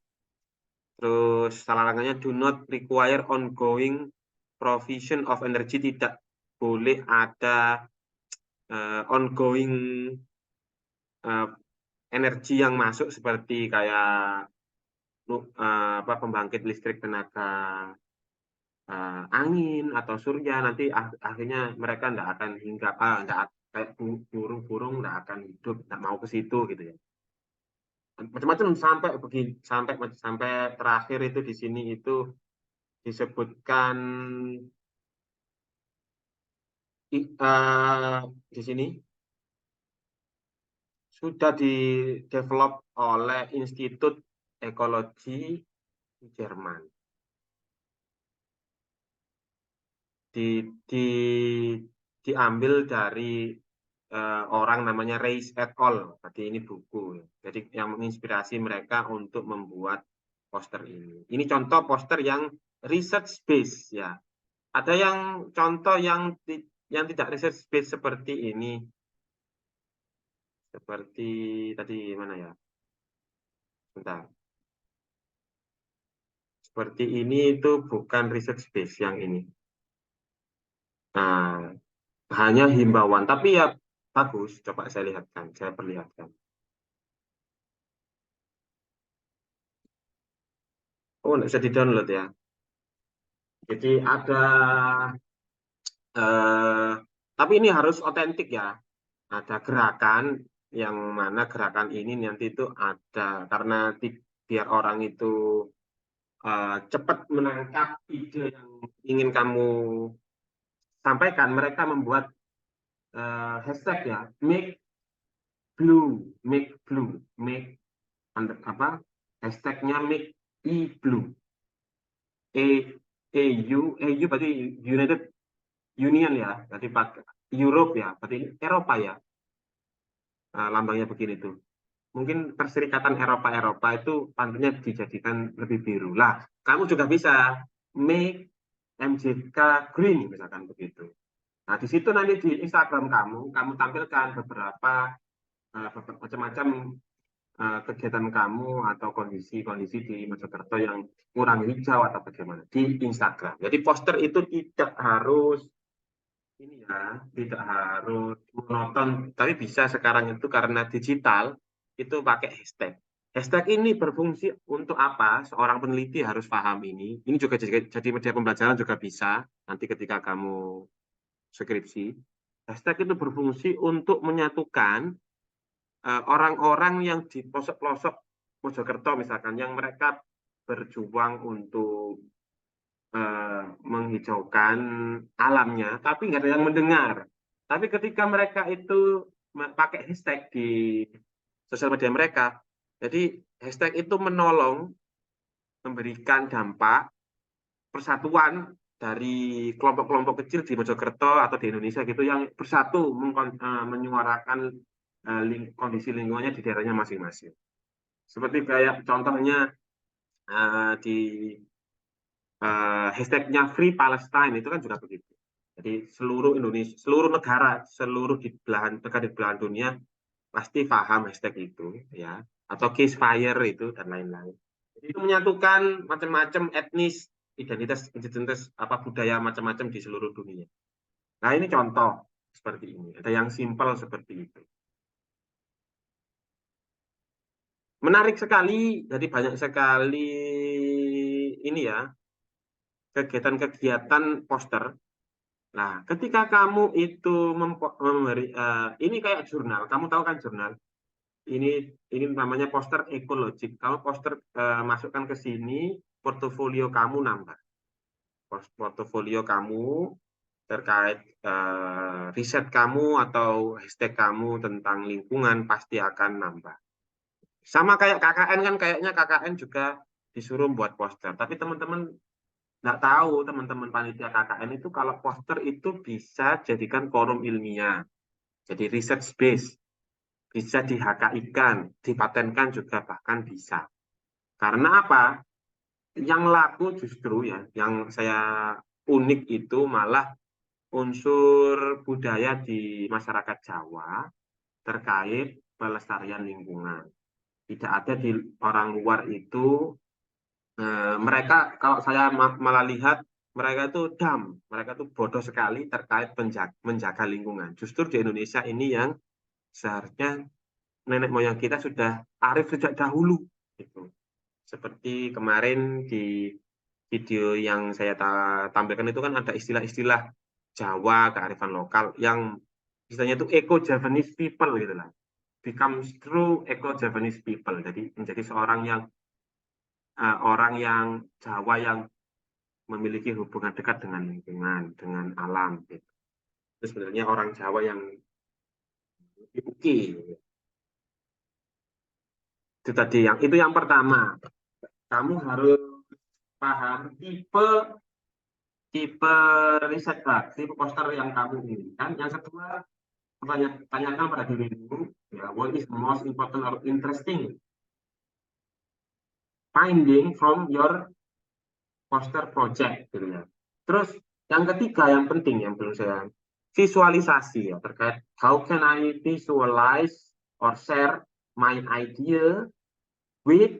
Terus larangannya do not require ongoing provision of energy, tidak boleh ada ongoing energi yang masuk seperti kayak pembangkit listrik tenaga angin atau surya, nanti akhirnya mereka tidak akan hinggap, kayak burung-burung tidak akan hidup, tidak mau ke situ gitu ya. Macam-macam sampai begini, sampai terakhir itu di sini itu disebutkan di sini sudah di-develop oleh Institut Ekologi Jerman. Diambil dari orang namanya Reis et al. Berarti ini buku. Jadi yang menginspirasi mereka untuk membuat poster ini. Ini contoh poster yang research base ya. Ada yang contoh yang tidak research base seperti ini. Seperti tadi mana ya? Bentar. Seperti ini itu bukan research base yang ini. Nah, hanya himbauan, tapi ya bagus. Coba saya perlihatkan. Oh, nggak bisa di-download ya. Jadi ada, tapi ini harus otentik ya. Ada gerakan, yang mana gerakan ini nanti itu ada, karena biar orang itu cepat menangkap ide yang ingin kamu sampaikan, mereka membuat hashtag ya, make blue, hashtagnya make blue, EU berarti United Union ya, berarti Europe ya, berarti Eropa ya, lambangnya begini tuh. Mungkin Perserikatan Eropa itu pantunnya dijadikan lebih biru. Lah, kamu juga bisa make MJK green misalkan begitu. Nah, di situ nanti di Instagram kamu tampilkan beberapa macam-macam kegiatan kamu atau kondisi-kondisi di Mojokerto yang kurang hijau atau bagaimana di Instagram. Jadi poster itu tidak harus ini ya, tidak harus monoton, tapi bisa sekarang itu karena digital itu pakai hashtag. Hashtag ini berfungsi untuk apa? Seorang peneliti harus paham ini. Ini juga jadi media pembelajaran juga bisa nanti ketika kamu skripsi. Hashtag itu berfungsi untuk menyatukan orang-orang yang di pelosok-pelosok Mojokerto misalkan, yang mereka berjuang untuk menghijaukan alamnya, tapi nggak ada yang mendengar. Tapi ketika mereka itu pakai hashtag di sosial media mereka, jadi hashtag itu menolong memberikan dampak persatuan dari kelompok-kelompok kecil di Mojokerto atau di Indonesia gitu, yang bersatu menyuarakan kondisi lingkungannya di daerahnya masing-masing. Seperti kayak contohnya di hashtagnya Free Palestine itu kan juga begitu. Jadi seluruh Indonesia, seluruh negara, seluruh negara di belahan dunia pasti paham hashtag itu ya, atau ceasefire itu dan lain-lain. Jadi itu menyatukan macam-macam etnis, identitas budaya macam-macam di seluruh dunia. Nah, ini contoh seperti ini. Ada yang simpel seperti itu. Menarik sekali, jadi banyak sekali ini ya, kegiatan-kegiatan poster. Nah, ketika kamu itu memberi, ini kayak jurnal, kamu tahu kan jurnal? Ini namanya poster ekologik. Kamu poster masukkan ke sini, portofolio kamu nambah. Portofolio kamu, terkait riset kamu atau hashtag kamu tentang lingkungan pasti akan nambah. Sama kayak KKN kan, kayaknya KKN juga disuruh buat poster. Tapi teman-teman nggak tahu, teman-teman panitia KKN itu kalau poster itu bisa jadikan forum ilmiah. Jadi research base. Bisa di HKI-kan, dipatenkan juga bahkan bisa. Karena apa? Yang laku justru ya, yang saya unik itu malah unsur budaya di masyarakat Jawa terkait pelestarian lingkungan. Tidak ada di orang luar itu, mereka kalau saya malah lihat mereka itu mereka itu bodoh sekali terkait menjaga lingkungan. Justru di Indonesia ini yang seharusnya nenek moyang kita sudah arif sejak dahulu. Gitu. Seperti kemarin di video yang saya tampilkan itu kan ada istilah-istilah Jawa, kearifan lokal yang istilahnya itu eco-Javanese people gitu lah. Becomes true eco-Javanese people. Jadi menjadi seorang yang orang yang Jawa yang memiliki hubungan dekat dengan lingkungan, dengan alam. Gitu. Itu sebenarnya orang Jawa yang gitu. Itu tadi itu yang pertama. Kamu harus paham tipe riset tipe poster yang kamu inginkan. Yang kedua, tanyakan pada dirimu, ya, what is the most important or interesting finding from your poster project, gitu ya. Terus yang ketiga yang penting yang belum saya visualisasi ya terkait how can I visualize or share my idea with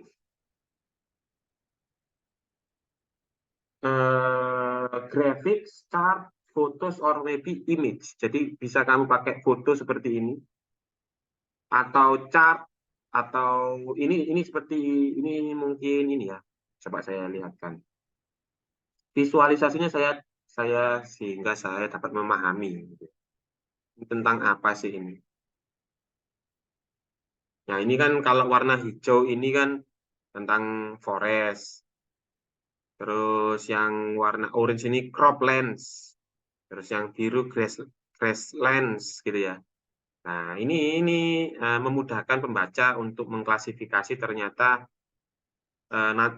graphics, chart, photos, or maybe image. Jadi bisa kamu pakai foto seperti ini, atau chart, atau ini seperti ini mungkin ini ya. Coba saya lihatkan. Visualisasinya saya sehingga saya dapat memahami tentang apa sih ini. Nah ini kan kalau warna hijau ini kan tentang forest. Terus yang warna orange ini croplands. Terus yang biru grasslands gitu ya. Nah, ini memudahkan pembaca untuk mengklasifikasi ternyata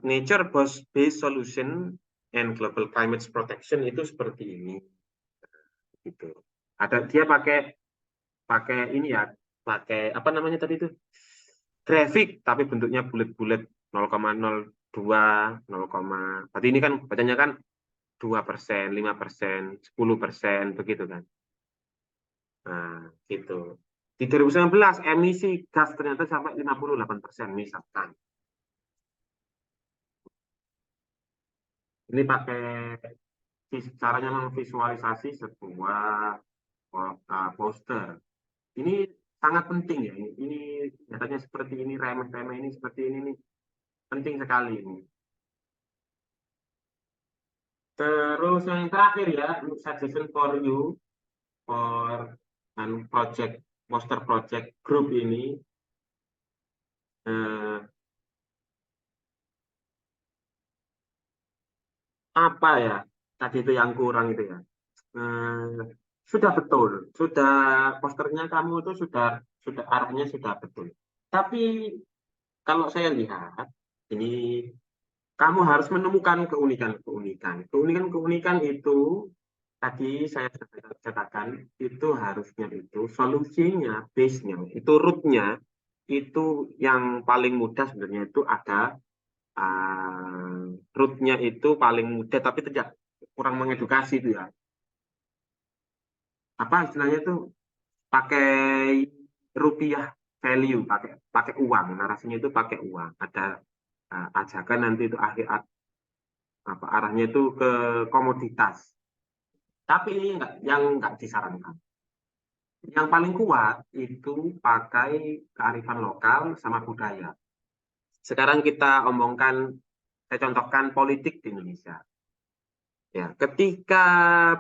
nature-based solution and global climate protection itu seperti ini. Gitu. Ada dia pakai ini ya, pakai apa namanya tadi itu? Grafik tapi bentuknya bulat-bulat 0,02, 0, berarti ini kan bacanya kan 2%, 5%, 10%, begitu kan. Nah, gitu. Di 2019 emisi gas ternyata sampai 58% misalkan. Ini pakai caranya memvisualisasi sebuah poster. Ini sangat penting ya. Ini nyatanya seperti ini, remeh-remeh ini seperti ini nih. Penting sekali ini. Terus yang terakhir ya, suggestion for you for poster project group ini. Apa ya tadi itu yang kurang itu ya, sudah betul, sudah posternya kamu itu sudah arahnya sudah betul, tapi kalau saya lihat ini kamu harus menemukan keunikan itu tadi saya katakan itu harusnya itu solusinya, base-nya itu root-nya itu yang paling mudah sebenarnya itu ada root-nya itu paling mudah tapi tidak kurang mengedukasi itu ya. Apa istilahnya itu pakai rupiah value, pakai uang, narasinya itu pakai uang. Ada ajakan nanti itu apa arahnya itu ke komoditas. Tapi ini yang nggak disarankan. Yang paling kuat itu pakai kearifan lokal sama budaya. Sekarang kita omongkan, saya contohkan politik di Indonesia. Ya, ketika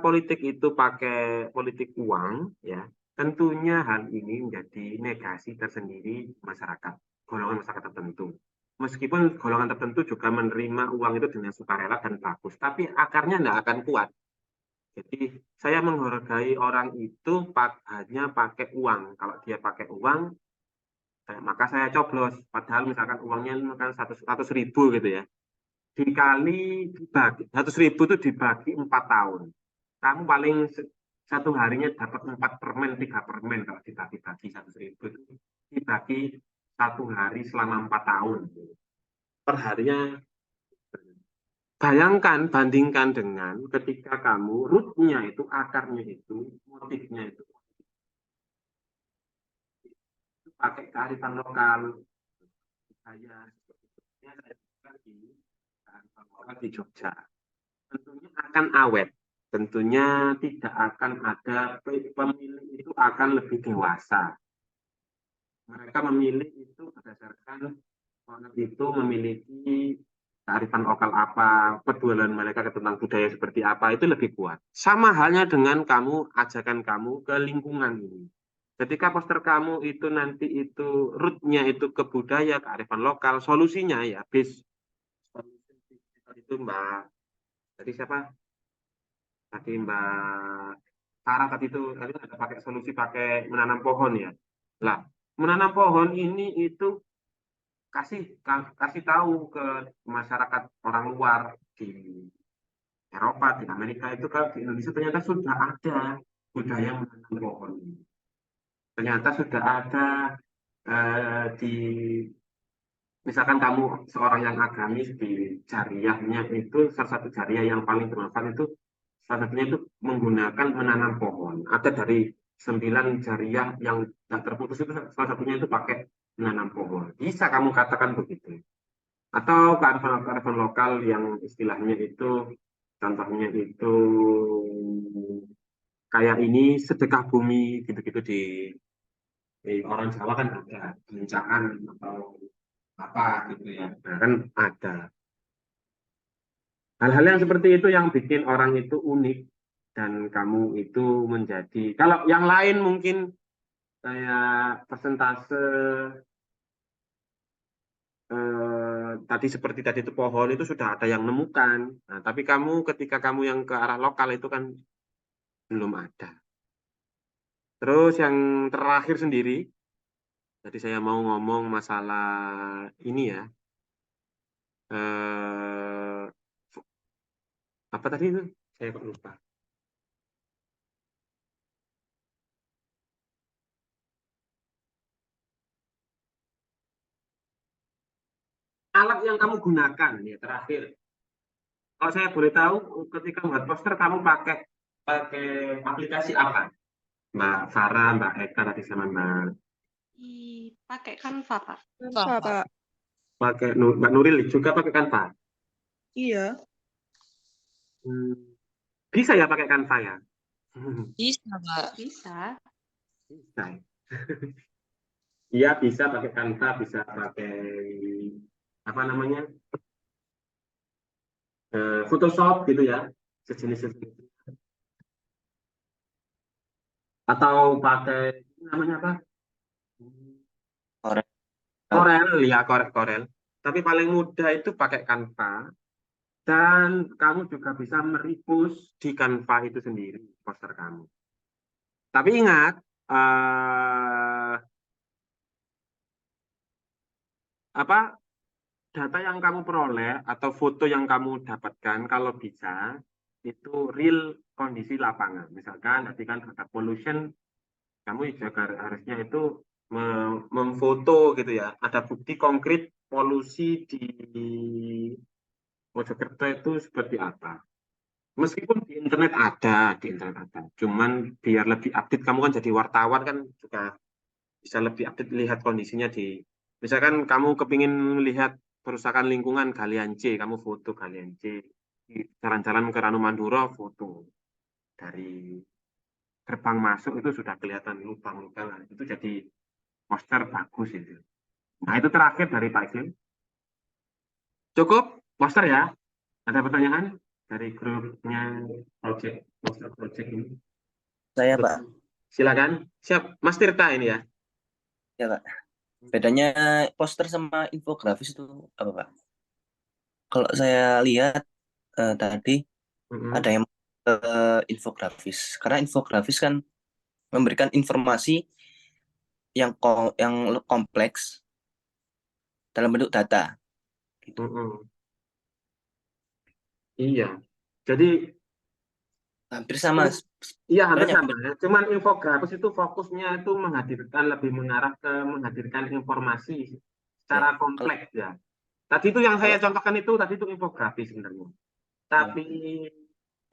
politik itu pakai politik uang, ya, tentunya hal ini menjadi negasi tersendiri masyarakat, golongan masyarakat tertentu. Meskipun golongan tertentu juga menerima uang itu dengan sukarela dan bagus, tapi akarnya tidak akan kuat. Jadi saya menghargai orang itu hanya pakai uang. Kalau dia pakai uang, maka saya coblos. Padahal misalkan uangnya misalkan 100.000 gitu ya. Dibagi 100.000 itu dibagi 4 tahun. Kamu paling satu harinya dapat 4 permen, 3 permen kalau dibagi-bagi 100.000 itu dibagi satu hari selama 4 tahun. Perharinya. Bayangkan, bandingkan dengan ketika kamu rootnya itu, akarnya itu, motifnya itu pakai kearifan lokal. Saya di kearifan lokal di Jogja. Tentunya akan awet. Tentunya tidak akan ada pemilih itu akan lebih dewasa. Mereka memilih itu berdasarkan orang itu memiliki kearifan lokal apa, pedulian mereka tentang budaya seperti apa, itu lebih kuat. Sama halnya dengan ajakan kamu ke lingkungan ini. Ketika poster kamu itu nanti itu rootnya itu ke budaya, kearifan lokal, solusinya ya, itu Mbak, tadi siapa? Tadi Mbak Sarah tadi ada pakai solusi pakai menanam pohon ya. Lah, menanam pohon ini itu kasih tahu ke masyarakat orang luar di Eropa, di Amerika itu kalau di Indonesia ternyata sudah ada budaya menanam pohon. Ternyata sudah ada di misalkan kamu seorang yang agamis di jariyahnya itu salah satu jariyah yang paling bermanfaat itu salah satunya itu menggunakan menanam pohon. Ada dari 9 jariyah yang tidak terputus itu salah satunya itu pakai menanam pohon. Bisa kamu katakan begitu. Atau kearifan lokal yang istilahnya itu contohnya itu kayak ini sedekah bumi gitu-gitu di orang Jawa kan ada bencaan atau apa gitu ya. Nah, kan ada hal-hal yang seperti itu yang bikin orang itu unik dan kamu itu menjadi kalau yang lain mungkin kayak persentase tadi seperti tadi itu pohon itu sudah ada yang nemukan. Nah, tapi ketika kamu yang ke arah lokal itu kan belum ada. Terus yang terakhir sendiri, tadi saya mau ngomong masalah ini ya. Apa tadi itu? Saya kok lupa. Alat yang kamu gunakan ya terakhir. Kalau saya boleh tahu, ketika membuat poster kamu pakai aplikasi apa? Mbak Farah, Mbak Eka tadi sama Mbak. Pakai Canva, Pak. Canva, Pak. Pakai Mbak Nuril juga pakai Canva. Iya. Bisa ya pakai Canva ya? Bisa, Pak. Bisa. Bisa. Iya bisa pakai Canva, bisa pakai apa namanya Photoshop gitu ya, sejenis atau pakai namanya apa? Corel. Corel ya, Corel. Tapi paling mudah itu pakai Canva dan kamu juga bisa meripus di Canva itu sendiri poster kamu. Tapi ingat apa data yang kamu peroleh atau foto yang kamu dapatkan kalau bisa itu real kondisi lapangan. Misalkan nanti kan ada pollution, kamu juga harusnya itu memfoto gitu ya. Ada bukti konkret polusi di Mojokerto itu seperti apa. Meskipun di internet ada. Cuman biar lebih update, kamu kan jadi wartawan kan juga bisa lebih update lihat kondisinya misalkan kamu kepingin melihat kerusakan lingkungan Galian C, kamu foto Galian C. Di jalan-jalan ke Ranu Mandura, foto. Dari gerbang masuk itu sudah kelihatan lubang-lubang. Itu jadi poster bagus itu. Nah, itu terakhir dari Pak Iklim. Cukup poster ya? Ada pertanyaan dari grupnya poster project ini? Saya, Pak. Silakan. Siap, Mas Tirta ini ya. Ya, Pak. Bedanya poster sama infografis itu apa, Pak? Kalau saya lihat tadi ada yang ke infografis. Karena infografis kan memberikan informasi yang kompleks dalam bentuk data. Gitu. Iya. Jadi Hampir sama. iya hampir Sebenarnya sama ya. Cuman infografis itu fokusnya itu menghadirkan lebih mengarah ke menghadirkan informasi secara ya, kompleks ya. Tadi itu yang saya kalau contohkan itu tadi itu infografis sebenarnya. ya,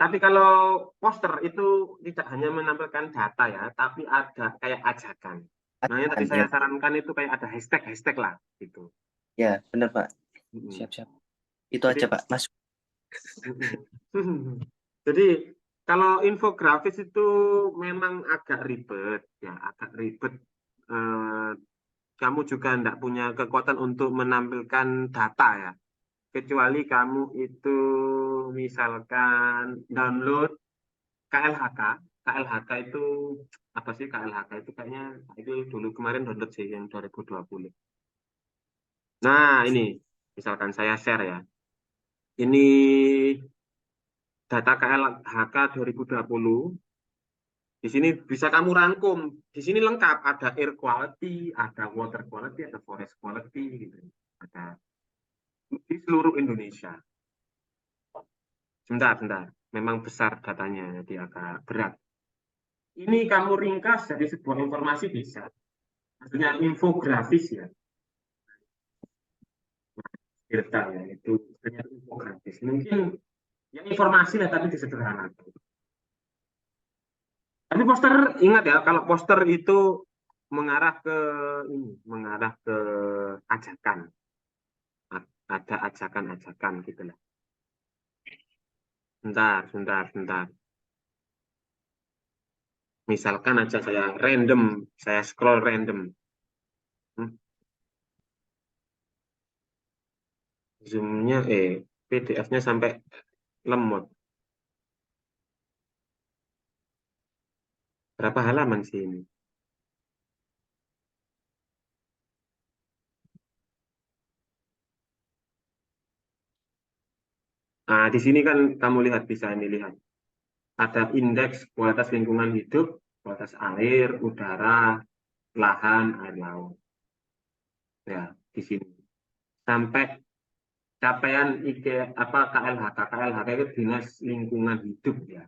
Tapi kalau poster itu tidak hanya menampilkan data ya, tapi ada kayak ajakan. Nah, yang tadi saya ya, sarankan itu kayak ada hashtag lah gitu. ya benar Pak. Mm-mm. Siap-siap. Itu Jadi, aja Pak. Masuk. jadi kalau infografis itu memang agak ribet ya, agak ribet. Eh, kamu juga tidak punya kekuatan untuk menampilkan data ya, kecuali kamu itu misalkan download KLHK. KLHK itu apa sih KLHK itu kayaknya itu dulu kemarin download sih yang 2020. Nah, ini misalkan saya share ya. Ini data KLHK 2020. Di sini bisa kamu rangkum. Di sini lengkap, ada air quality, ada water quality, ada forest quality gitu. Ada di seluruh Indonesia. Sebentar. Memang besar datanya, jadi agak berat. Ini kamu ringkas jadi sebuah informasi bisa. Maksudnya infografis ya. Data ya, itu ternyata infografis. Mungkin ya informasi lah tapi disederhanakan. Tapi poster ingat ya, kalau poster itu mengarah ke ini, mengarah ke ajakan. Ada ajakan-ajakan gitu lah. Bentar. Misalkan aja saya scroll random. Zoom-nya PDF-nya sampai lemot. Berapa halaman sih ini? Nah, di sini kan kamu bisa lihat. Ada indeks kualitas lingkungan hidup, kualitas air, udara, lahan, air laut. Ya, di sini. Sampai capaian KLHK itu Dinas Lingkungan Hidup ya.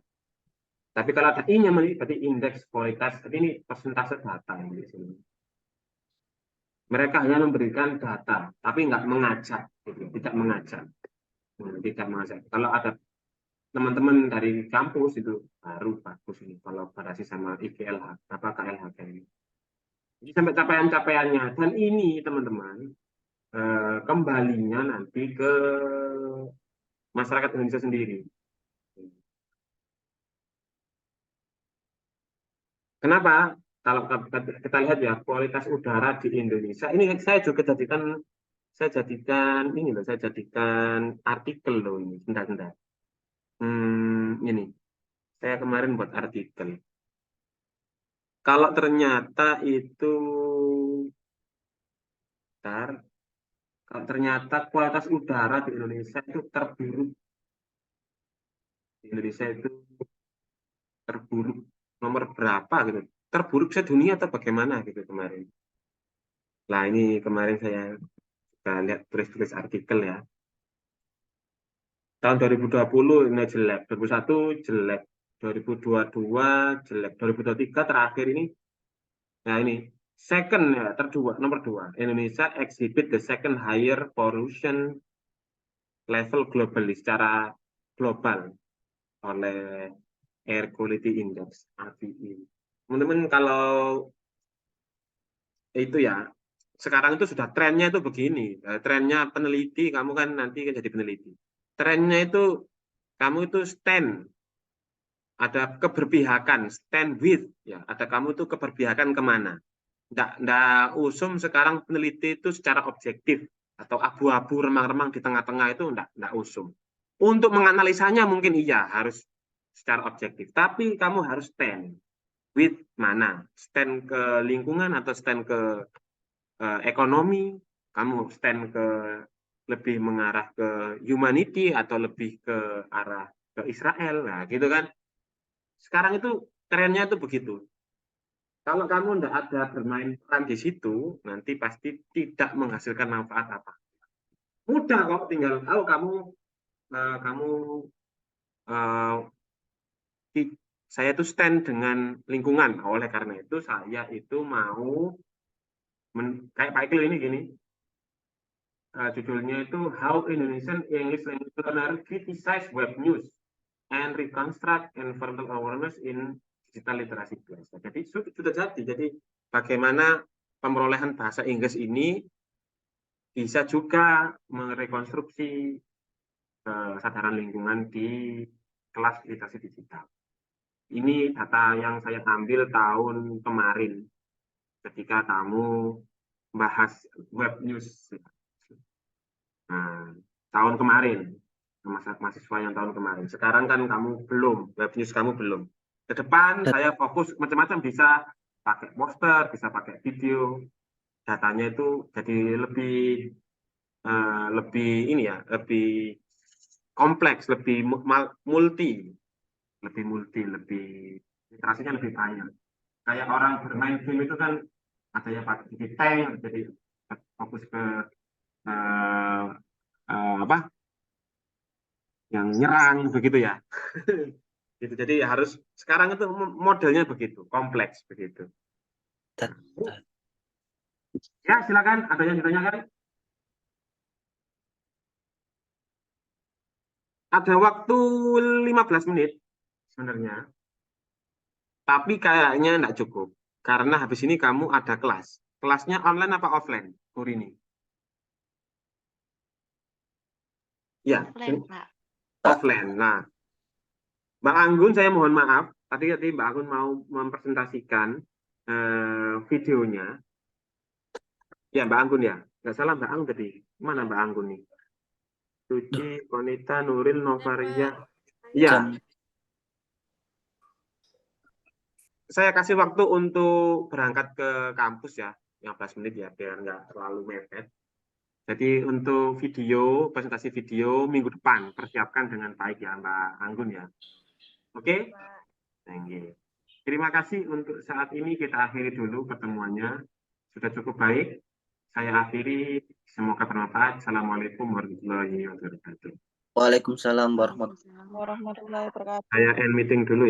Tapi kalau ada I-nya berarti indeks kualitas. Tapi ini persentase data yang di sini. Mereka hanya memberikan data, tapi nggak mengajak, gitu. Tidak mengajak. Tidak mengajak. Kalau ada teman-teman dari kampus itu baru bagus ini kalau berbasis sama IGLH KLHK ini. Jadi sampai capaian-capaiannya dan ini teman-teman kembalinya nanti ke masyarakat Indonesia sendiri. Kenapa? Kalau kita lihat ya kualitas udara di Indonesia ini saya jadikan artikel loh ini. Sebentar. Ini saya kemarin buat artikel. Kalau ternyata itu kalau ternyata kualitas udara di Indonesia itu terburuk. Di Indonesia itu terburuk nomor berapa gitu. Terburuk sedunia atau bagaimana gitu kemarin. Nah, ini kemarin saya lihat tulis artikel ya. Tahun 2020 ini jelek, 2021 jelek, 2022 jelek, 2023 terakhir ini. Nah, ini second ya, nomor 2. Indonesia exhibit the second higher pollution level globally secara global oleh Air Quality Index (AQI). Teman-teman kalau itu ya sekarang itu sudah trennya itu begini. Trennya peneliti, kamu kan nanti jadi peneliti. Trennya itu kamu itu ada keberpihakan, stand with ya. Ada kamu itu keberpihakan kemana? Nggak usum sekarang peneliti itu secara objektif atau abu-abu remang-remang di tengah-tengah itu nggak usum. Untuk menganalisanya mungkin iya harus secara objektif, tapi kamu harus stand with mana? Stand ke lingkungan atau stand ke ekonomi? Kamu stand ke lebih mengarah ke humanity atau lebih ke arah ke Israel, nah gitu kan. Sekarang itu trennya itu begitu. Kalau kamu tidak ada bermain peran di situ, nanti pasti tidak menghasilkan manfaat apa. Mudah kok, tinggal kamu saya itu stand dengan lingkungan. Oleh karena itu saya itu mau kayak Pak Iqbal ini gini. Judulnya itu How Indonesian English Language Learner Criticize Web News and Reconstruct Environmental Awareness in Digital Literacy Class. Jadi sudah jadi. Jadi bagaimana pemerolehan bahasa Inggris ini bisa juga merekonstruksi kesadaran lingkungan di kelas literasi digital. Ini data yang saya ambil tahun kemarin ketika kamu bahas web news. Nah, tahun kemarin, mahasiswa yang tahun kemarin. Sekarang kan kamu belum, web news kamu belum. Ke depan saya fokus macam-macam, bisa pakai poster, bisa pakai video. Datanya itu jadi lebih ini ya, lebih kompleks, lebih multi, lebih literasinya lebih banyak. Kayak orang bermain game itu kan ada yang pakai tank, jadi fokus ke apa yang nyerang begitu ya. Gitu. Jadi harus sekarang itu modelnya begitu, kompleks begitu. Ya, silakan, ada yang ditanyakan? Ada waktu 15 menit sebenarnya. Tapi kayaknya enggak cukup. Karena habis ini kamu ada kelas. Kelasnya online apa offline, Kurini? Ya, Offline, Pak. offline. Nah, Mbak Anggun, saya mohon maaf. Tadi Mbak Anggun mau mempresentasikan videonya. Ya, Mbak Anggun ya. Nggak salah Mbak Anggun tadi. Mana Mbak Anggun nih? Suci, Konita, Nuril, Novaria. Ya, saya kasih waktu untuk berangkat ke kampus ya, 15 menit ya, biar nggak terlalu mepet. Jadi untuk video, presentasi video minggu depan, persiapkan dengan baik ya Mbak Anggun ya. Oke? Thank you. Terima kasih untuk saat ini, kita akhiri dulu pertemuannya. Sudah cukup baik. Saya akhiri, semoga bermanfaat. Assalamualaikum warahmatullahi wabarakatuh. Waalaikumsalam warahmatullahi Waalaikumsalam. Warahmatullahi wabarakatuh. Saya end meeting dulu ya.